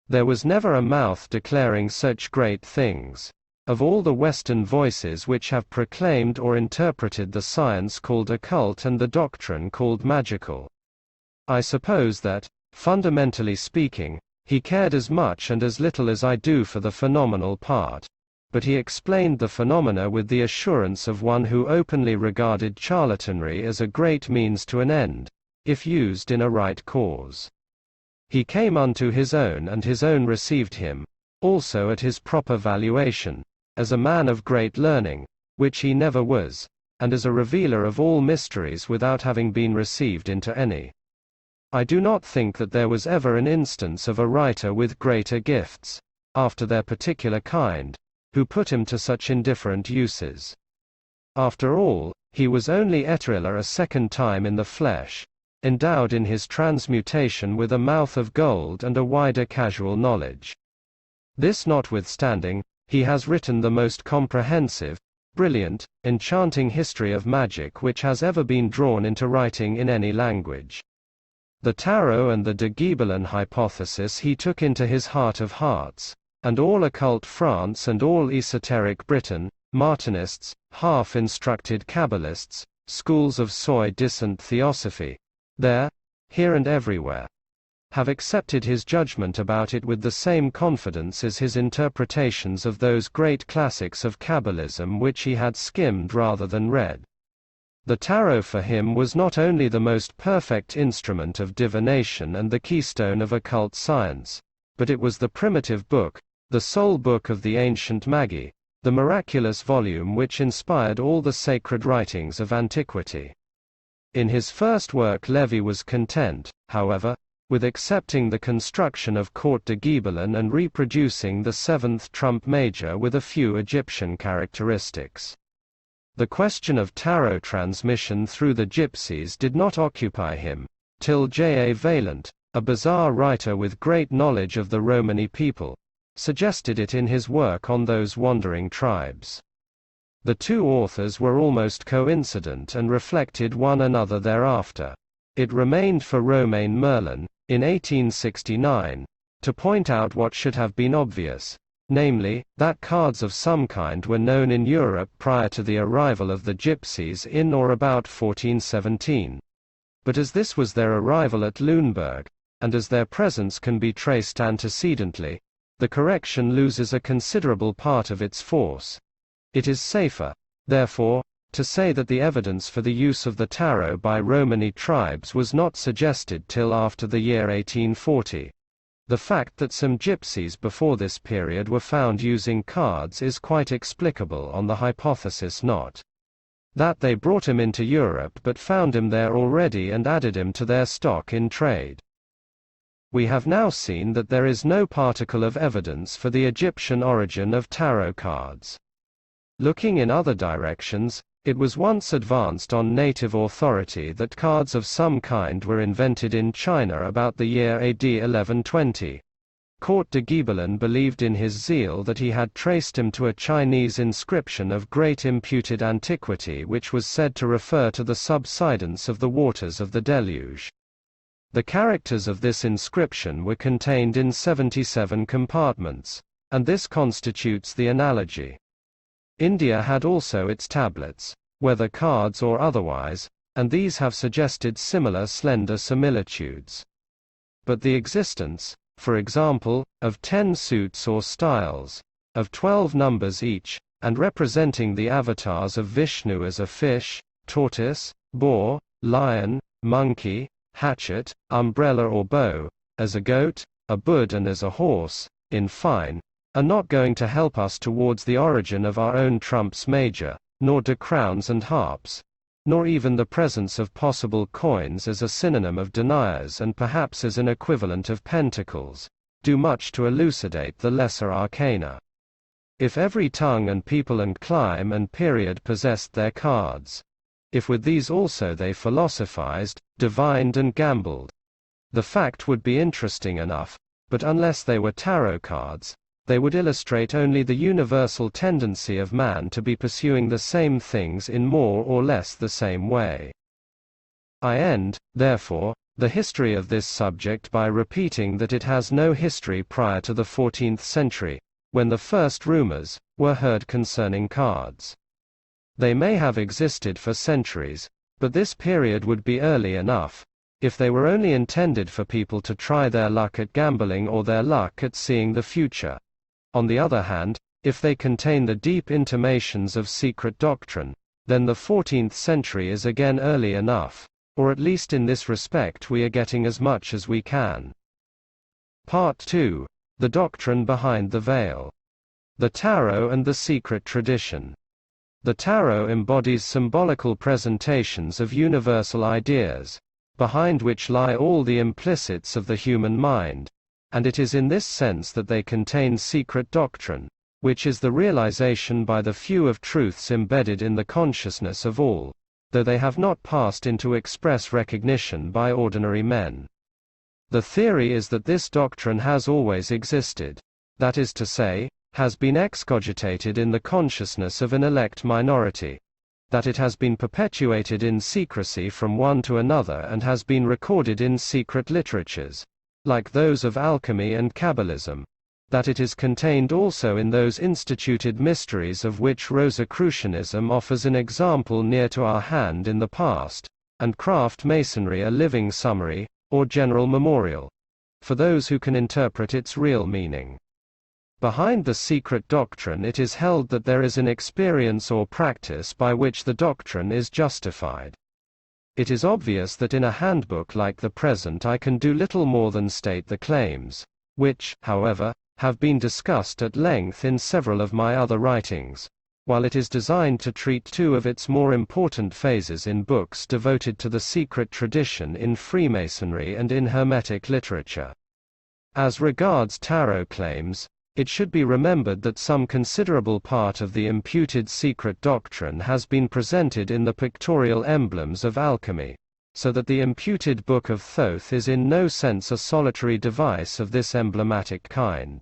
There was never a mouth declaring such great things. Of all the Western voices which have proclaimed or interpreted the science called occult and the doctrine called magical, I suppose that, fundamentally speaking, he cared as much and as little as I do for the phenomenal part. But he explained the phenomena with the assurance of one who openly regarded charlatanry as a great means to an end, if used in a right cause. He came unto his own and his own received him, also at his proper valuation, as a man of great learning, which he never was, and as a revealer of all mysteries without having been received into any. I do not think that there was ever an instance of a writer with greater gifts, after their particular kind, who put him to such indifferent uses. After all, he was only Etrilla a second time in the flesh, endowed in his transmutation with a mouth of gold and a wider casual knowledge. This notwithstanding, he has written the most comprehensive, brilliant, enchanting history of magic which has ever been drawn into writing in any language. The tarot and the de Gibelin hypothesis he took into his heart of hearts, and all occult France and all esoteric Britain, Martinists, half-instructed Kabbalists, schools of soi-disant theosophy, there, here and everywhere, have accepted his judgment about it with the same confidence as his interpretations of those great classics of Kabbalism which he had skimmed rather than read. The tarot for him was not only the most perfect instrument of divination and the keystone of occult science, but it was the primitive book, the sole book of the ancient Magi, the miraculous volume which inspired all the sacred writings of antiquity. In his first work Levi was content, however, with accepting the construction of Court de Gibelin and reproducing the seventh trump major with a few Egyptian characteristics. The question of tarot transmission through the gypsies did not occupy him, till J. A. Vaillant, a bizarre writer with great knowledge of the Romany people, suggested it in his work on those wandering tribes. The two authors were almost coincident and reflected one another thereafter. It remained for Romain Merlin, in 1869, to point out what should have been obvious, namely, that cards of some kind were known in Europe prior to the arrival of the gypsies in or about 1417. But as this was their arrival at Lüneburg, and as their presence can be traced antecedently, the correction loses a considerable part of its force. It is safer, therefore, to say that the evidence for the use of the tarot by Romany tribes was not suggested till after the year 1840. The fact that some gypsies before this period were found using cards is quite explicable on the hypothesis not that they brought him into Europe but found him there already and added him to their stock in trade. We have now seen that there is no particle of evidence for the Egyptian origin of tarot cards. Looking in other directions, it was once advanced on native authority that cards of some kind were invented in China about the year AD 1120. Court de Gibelin believed in his zeal that he had traced him to a Chinese inscription of great imputed antiquity which was said to refer to the subsidence of the waters of the deluge. The characters of this inscription were contained in 77 compartments, and this constitutes the analogy. India had also its tablets, whether cards or otherwise, and these have suggested similar slender similitudes. But the existence, for example, of 10 suits or styles, of 12 numbers each, and representing the avatars of Vishnu as a fish, tortoise, boar, lion, monkey, hatchet, umbrella or bow, as a goat, a bud and as a horse, in fine, are not going to help us towards the origin of our own trumps major, nor do crowns and harps, nor even the presence of possible coins as a synonym of deniers and perhaps as an equivalent of pentacles, do much to elucidate the lesser arcana. If every tongue and people and clime and period possessed their cards, if with these also they philosophized, divined and gambled, the fact would be interesting enough, but unless they were tarot cards, they would illustrate only the universal tendency of man to be pursuing the same things in more or less the same way. I end, therefore, the history of this subject by repeating that it has no history prior to the 14th century, when the first rumors were heard concerning cards. They may have existed for centuries, but this period would be early enough, if they were only intended for people to try their luck at gambling or their luck at seeing the future. On the other hand, if they contain the deep intimations of secret doctrine, then the 14th century is again early enough, or at least in this respect we are getting as much as we can. Part 2. The Doctrine Behind the Veil. The Tarot and the Secret Tradition. The tarot embodies symbolical presentations of universal ideas, behind which lie all the implicits of the human mind, and it is in this sense that they contain secret doctrine, which is the realization by the few of truths embedded in the consciousness of all, though they have not passed into express recognition by ordinary men. The theory is that this doctrine has always existed, that is to say, has been excogitated in the consciousness of an elect minority, that it has been perpetuated in secrecy from one to another and has been recorded in secret literatures, like those of alchemy and Kabbalism, that it is contained also in those instituted mysteries of which Rosicrucianism offers an example near to our hand in the past, and craft masonry a living summary, or general memorial, for those who can interpret its real meaning. Behind the secret doctrine it is held that there is an experience or practice by which the doctrine is justified. It is obvious that in a handbook like the present I can do little more than state the claims, which, however, have been discussed at length in several of my other writings, while it is designed to treat two of its more important phases in books devoted to the secret tradition in Freemasonry and in Hermetic literature. As regards tarot claims, it should be remembered that some considerable part of the imputed secret doctrine has been presented in the pictorial emblems of alchemy, so that the imputed Book of Thoth is in no sense a solitary device of this emblematic kind.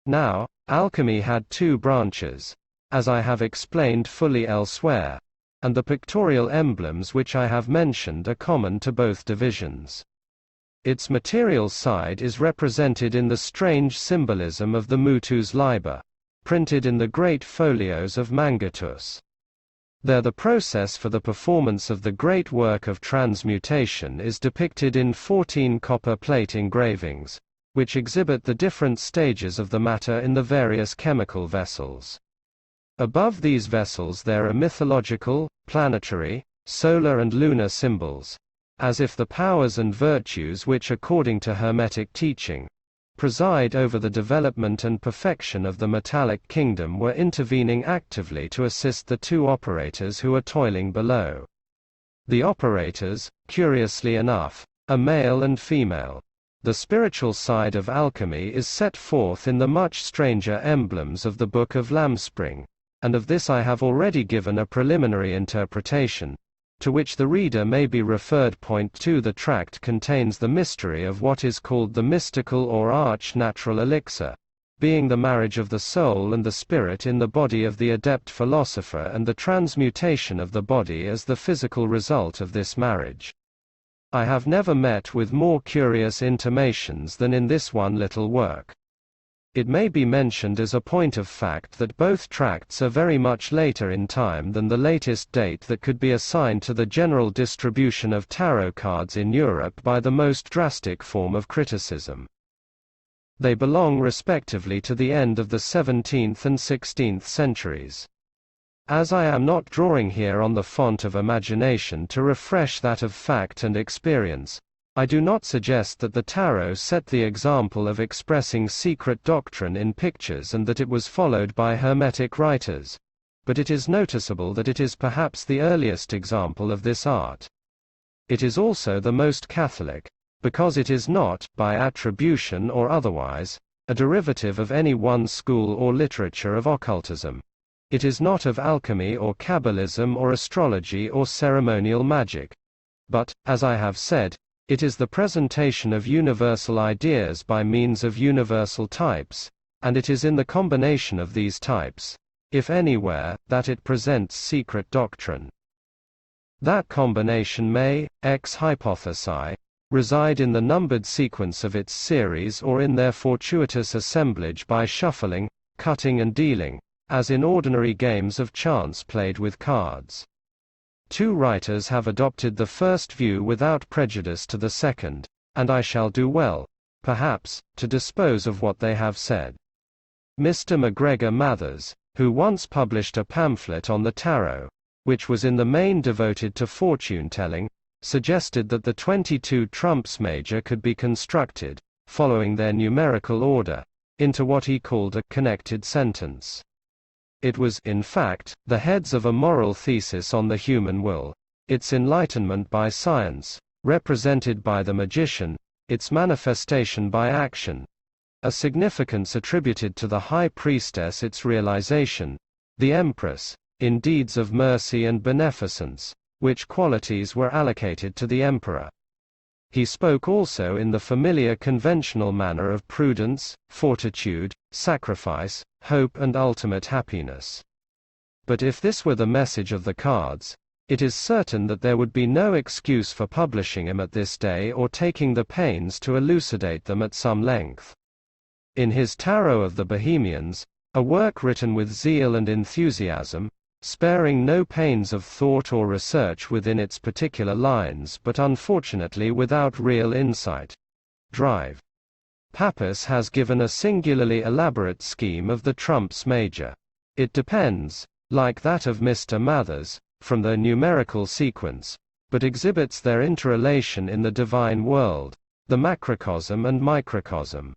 Now, alchemy had two branches, as I have explained fully elsewhere, and the pictorial emblems which I have mentioned are common to both divisions. Its material side is represented in the strange symbolism of the Mutu's Liber, printed in the great folios of Mangatus. There the process for the performance of the great work of transmutation is depicted in 14 copper plate engravings, which exhibit the different stages of the matter in the various chemical vessels. Above these vessels there are mythological, planetary, solar and lunar symbols, as if the powers and virtues which according to Hermetic teaching, preside over the development and perfection of the metallic kingdom were intervening actively to assist the two operators who are toiling below. The operators, curiously enough, are male and female. The spiritual side of alchemy is set forth in the much stranger emblems of the Book of Lamspring, and of this I have already given a preliminary interpretation, to which the reader may be referred. Point 2. The tract contains the mystery of what is called the mystical or arch-natural elixir, being the marriage of the soul and the spirit in the body of the adept philosopher and the transmutation of the body as the physical result of this marriage. I have never met with more curious intimations than in this one little work. It may be mentioned as a point of fact that both tracts are very much later in time than the latest date that could be assigned to the general distribution of tarot cards in Europe by the most drastic form of criticism. They belong respectively to the end of the 17th and 16th centuries. As I am not drawing here on the font of imagination to refresh that of fact and experience, I do not suggest that the tarot set the example of expressing secret doctrine in pictures and that it was followed by Hermetic writers, but it is noticeable that it is perhaps the earliest example of this art. It is also the most Catholic, because it is not, by attribution or otherwise, a derivative of any one school or literature of occultism. It is not of alchemy or Kabbalism or astrology or ceremonial magic. But, as I have said, It is the presentation of universal ideas by means of universal types, and it is in the combination of these types, if anywhere, that it presents secret doctrine. That combination may, ex hypothesi, reside in the numbered sequence of its series or in their fortuitous assemblage by shuffling, cutting and dealing, as in ordinary games of chance played with cards. Two writers have adopted the first view without prejudice to the second, and I shall do well, perhaps, to dispose of what they have said. Mr. MacGregor Mathers, who once published a pamphlet on the tarot, which was in the main devoted to fortune-telling, suggested that the 22 trumps major could be constructed, following their numerical order, into what he called a connected sentence. It was, in fact, the heads of a moral thesis on the human will, its enlightenment by science, represented by the magician, its manifestation by action, a significance attributed to the high priestess, its realization, the empress, in deeds of mercy and beneficence, which qualities were allocated to the emperor. He spoke also in the familiar conventional manner of prudence, fortitude, sacrifice, hope and ultimate happiness. But if this were the message of the cards, it is certain that there would be no excuse for publishing them at this day or taking the pains to elucidate them at some length. In his Tarot of the Bohemians, a work written with zeal and enthusiasm, sparing no pains of thought or research within its particular lines but unfortunately without real insight, drive, Pappas has given a singularly elaborate scheme of the trumps major. It depends, like that of Mr. Mathers, from the numerical sequence, but exhibits their interrelation in the divine world, the macrocosm and microcosm.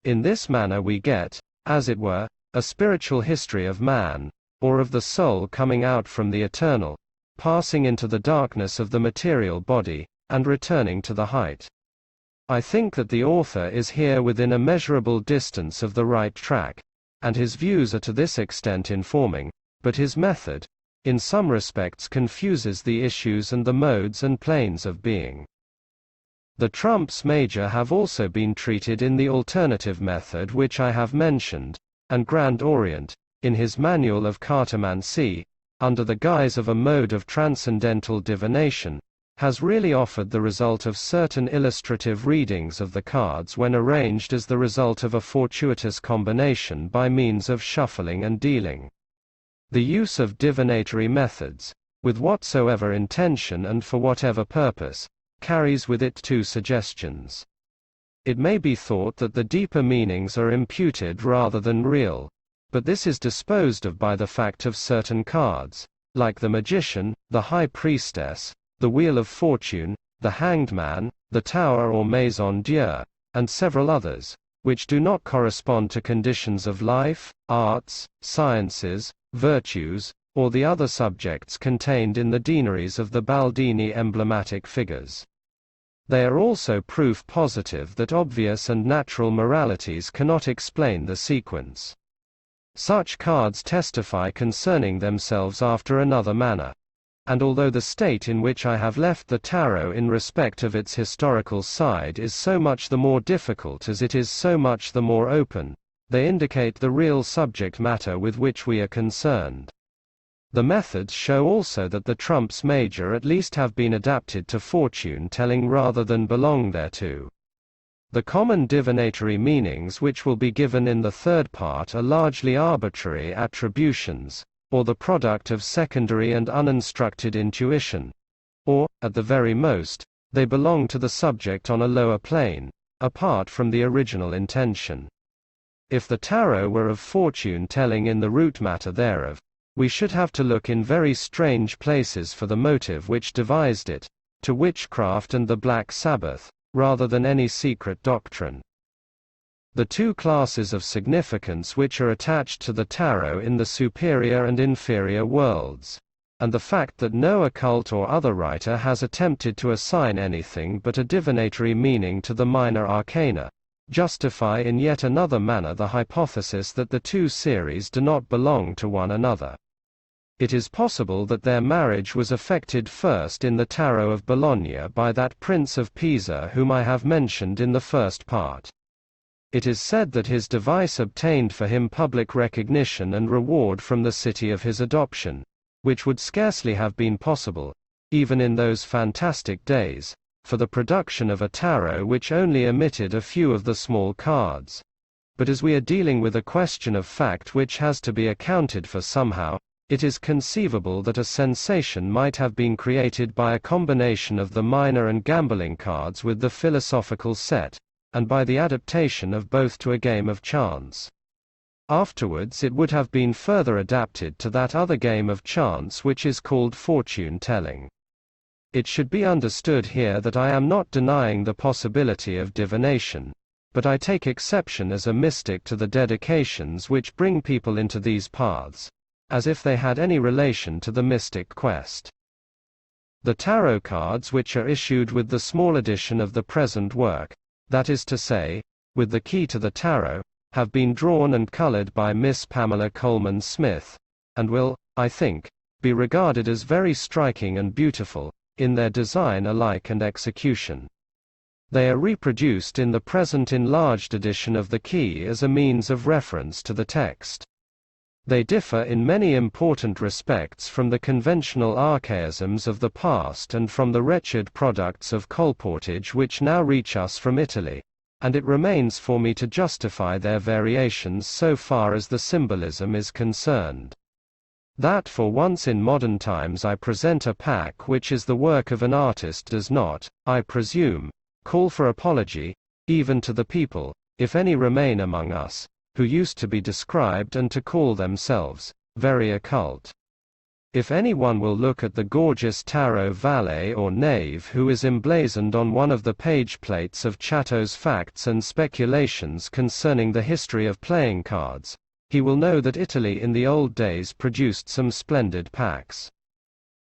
In this manner we get, as it were, a spiritual history of man, or of the soul coming out from the eternal, passing into the darkness of the material body, and returning to the height. I think that the author is here within a measurable distance of the right track, and his views are to this extent informing, but his method, in some respects confuses the issues and the modes and planes of being. The trumps major have also been treated in the alternative method which I have mentioned, and Grand Orient, in his Manual of Cartomancy, under the guise of a mode of transcendental divination, has really offered the result of certain illustrative readings of the cards when arranged as the result of a fortuitous combination by means of shuffling and dealing. The use of divinatory methods, with whatsoever intention and for whatever purpose, carries with it two suggestions. It may be thought that the deeper meanings are imputed rather than real, but this is disposed of by the fact of certain cards, like the magician, the high priestess, the wheel of fortune, the hanged man, the tower or maison Dieu, and several others, which do not correspond to conditions of life, arts, sciences, virtues, or the other subjects contained in the deaneries of the Baldini emblematic figures. They are also proof positive that obvious and natural moralities cannot explain the sequence. Such cards testify concerning themselves after another manner. And although the state in which I have left the tarot in respect of its historical side is so much the more difficult as it is so much the more open, they indicate the real subject matter with which we are concerned. The methods show also that the trumps major at least have been adapted to fortune-telling rather than belong thereto. The common divinatory meanings which will be given in the third part are largely arbitrary attributions, or the product of secondary and uninstructed intuition, or, at the very most, they belong to the subject on a lower plane, apart from the original intention. If the tarot were of fortune-telling in the root matter thereof, we should have to look in very strange places for the motive which devised it, to witchcraft and the Black Sabbath, rather than any secret doctrine. The two classes of significance which are attached to the tarot in the superior and inferior worlds, and the fact that no occult or other writer has attempted to assign anything but a divinatory meaning to the minor arcana, justify in yet another manner the hypothesis that the two series do not belong to one another. it is possible that their marriage was effected first in the Tarot of Bologna by that Prince of Pisa whom I have mentioned in the first part. It is said that his device obtained for him public recognition and reward from the city of his adoption, which would scarcely have been possible, even in those fantastic days, for the production of a tarot which only omitted a few of the small cards. But as we are dealing with a question of fact which has to be accounted for somehow, it is conceivable that a sensation might have been created by a combination of the minor and gambling cards with the philosophical set, and by the adaptation of both to a game of chance. Afterwards it would have been further adapted to that other game of chance which is called fortune-telling. It should be understood here that I am not denying the possibility of divination, but I take exception as a mystic to the dedications which bring people into these paths, as if they had any relation to the mystic quest. The tarot cards which are issued with the small edition of the present work, that is to say, with the key to the tarot, have been drawn and colored by Miss Pamela Coleman Smith, and will, I think, be regarded as very striking and beautiful, in their design alike and execution. They are reproduced in the present enlarged edition of the key as a means of reference to the text. They differ in many important respects from the conventional archaisms of the past and from the wretched products of colportage which now reach us from Italy, and it remains for me to justify their variations so far as the symbolism is concerned. That for once in modern times I present a pack which is the work of an artist does not, I presume, call for apology, even to the people, if any remain among us, who used to be described and to call themselves very occult. If any one will look at the gorgeous tarot valet or knave who is emblazoned on one of the page plates of Chatto's Facts and Speculations concerning the history of playing cards, he will know that Italy in the old days produced some splendid packs.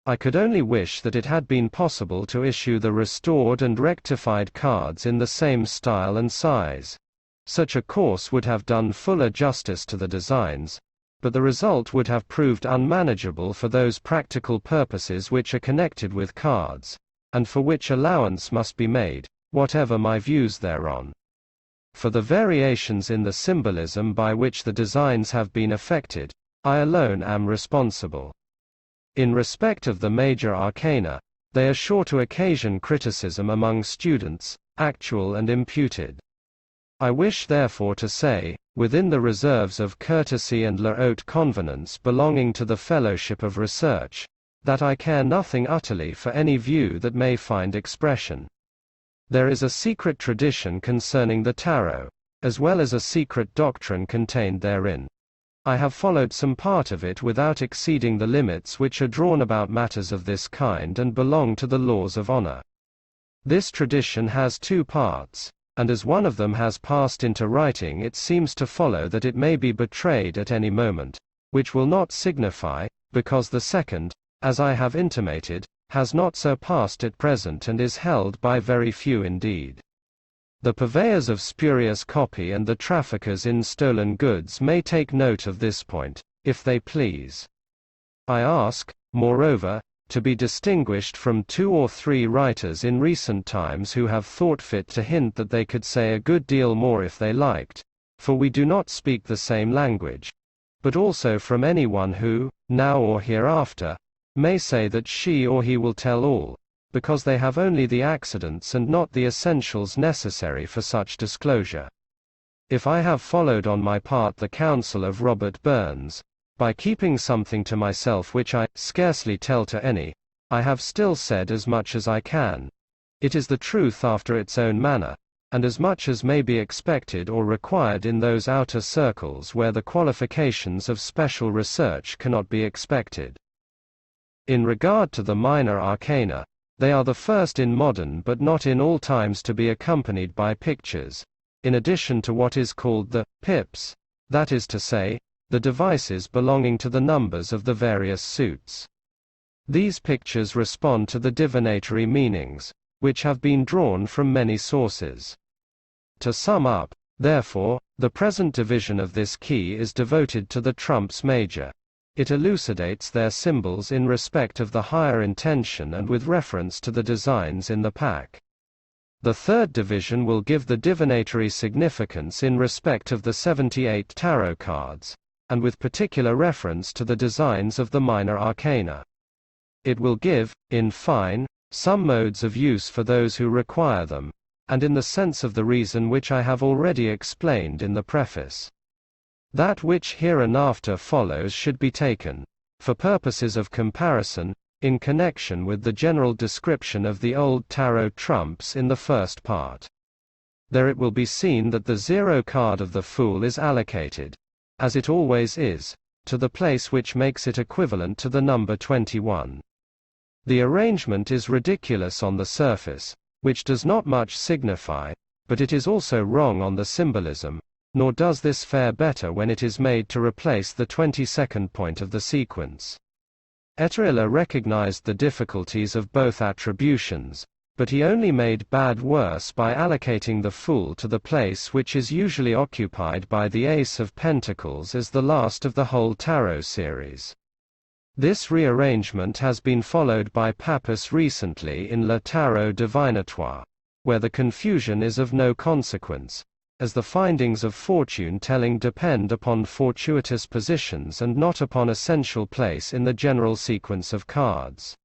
I could only wish that it had been possible to issue the restored and rectified cards in the same style and size. Such a course would have done fuller justice to the designs, but the result would have proved unmanageable for those practical purposes which are connected with cards, and for which allowance must be made, whatever my views thereon. For the variations in the symbolism by which the designs have been effected, I alone am responsible. In respect of the major arcana, they are sure to occasion criticism among students, actual and imputed. I wish therefore to say, within the reserves of courtesy and la haute convenance belonging to the fellowship of research, that I care nothing utterly for any view that may find expression. There is a secret tradition concerning the tarot, as well as a secret doctrine contained therein. I have followed some part of it without exceeding the limits which are drawn about matters of this kind and belong to the laws of honor. This tradition has two parts, and as one of them has passed into writing it seems to follow that it may be betrayed at any moment, which will not signify, because the second, as I have intimated, has not so passed at present and is held by very few indeed. The purveyors of spurious copy and the traffickers in stolen goods may take note of this point, if they please. I ask, moreover, to be distinguished from 2 or 3 writers in recent times who have thought fit to hint that they could say a good deal more if they liked, for we do not speak the same language, but also from anyone who, now or hereafter, may say that she or he will tell all, because they have only the accidents and not the essentials necessary for such disclosure. If I have followed on my part the counsel of Robert Burns, by keeping something to myself which I scarcely tell to any, I have still said as much as I can. It is the truth after its own manner, and as much as may be expected or required in those outer circles where the qualifications of special research cannot be expected. In regard to the minor arcana, they are the first in modern but not in all times to be accompanied by pictures, in addition to what is called the pips, that is to say, the devices belonging to the numbers of the various suits. These pictures respond to the divinatory meanings, which have been drawn from many sources. To sum up, therefore, the present division of this key is devoted to the trumps major. it elucidates their symbols in respect of the higher intention and with reference to the designs in the pack. The third division will give the divinatory significance in respect of the 78 tarot cards, and with particular reference to the designs of the minor arcana. It will give, in fine, some modes of use for those who require them, and in the sense of the reason which I have already explained in the preface. That which hereinafter follows should be taken, for purposes of comparison, in connection with the general description of the old tarot trumps in the first part. There it will be seen that the 0 card of the Fool is allocated, as it always is, to the place which makes it equivalent to the number 21. The arrangement is ridiculous on the surface, which does not much signify, but it is also wrong on the symbolism, nor does this fare better when it is made to replace the 22nd point of the sequence. Etrilla recognized the difficulties of both attributions, but he only made bad worse by allocating the Fool to the place which is usually occupied by the Ace of Pentacles as the last of the whole tarot series. This rearrangement has been followed by Papus recently in Le Tarot Divinatoire, where the confusion is of no consequence, as the findings of fortune-telling depend upon fortuitous positions and not upon essential place in the general sequence of cards.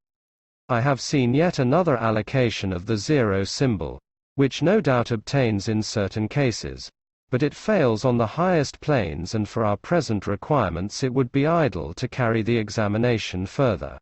I have seen yet another allocation of the 0 symbol, which no doubt obtains in certain cases, but it fails on the highest planes, and for our present requirements it would be idle to carry the examination further.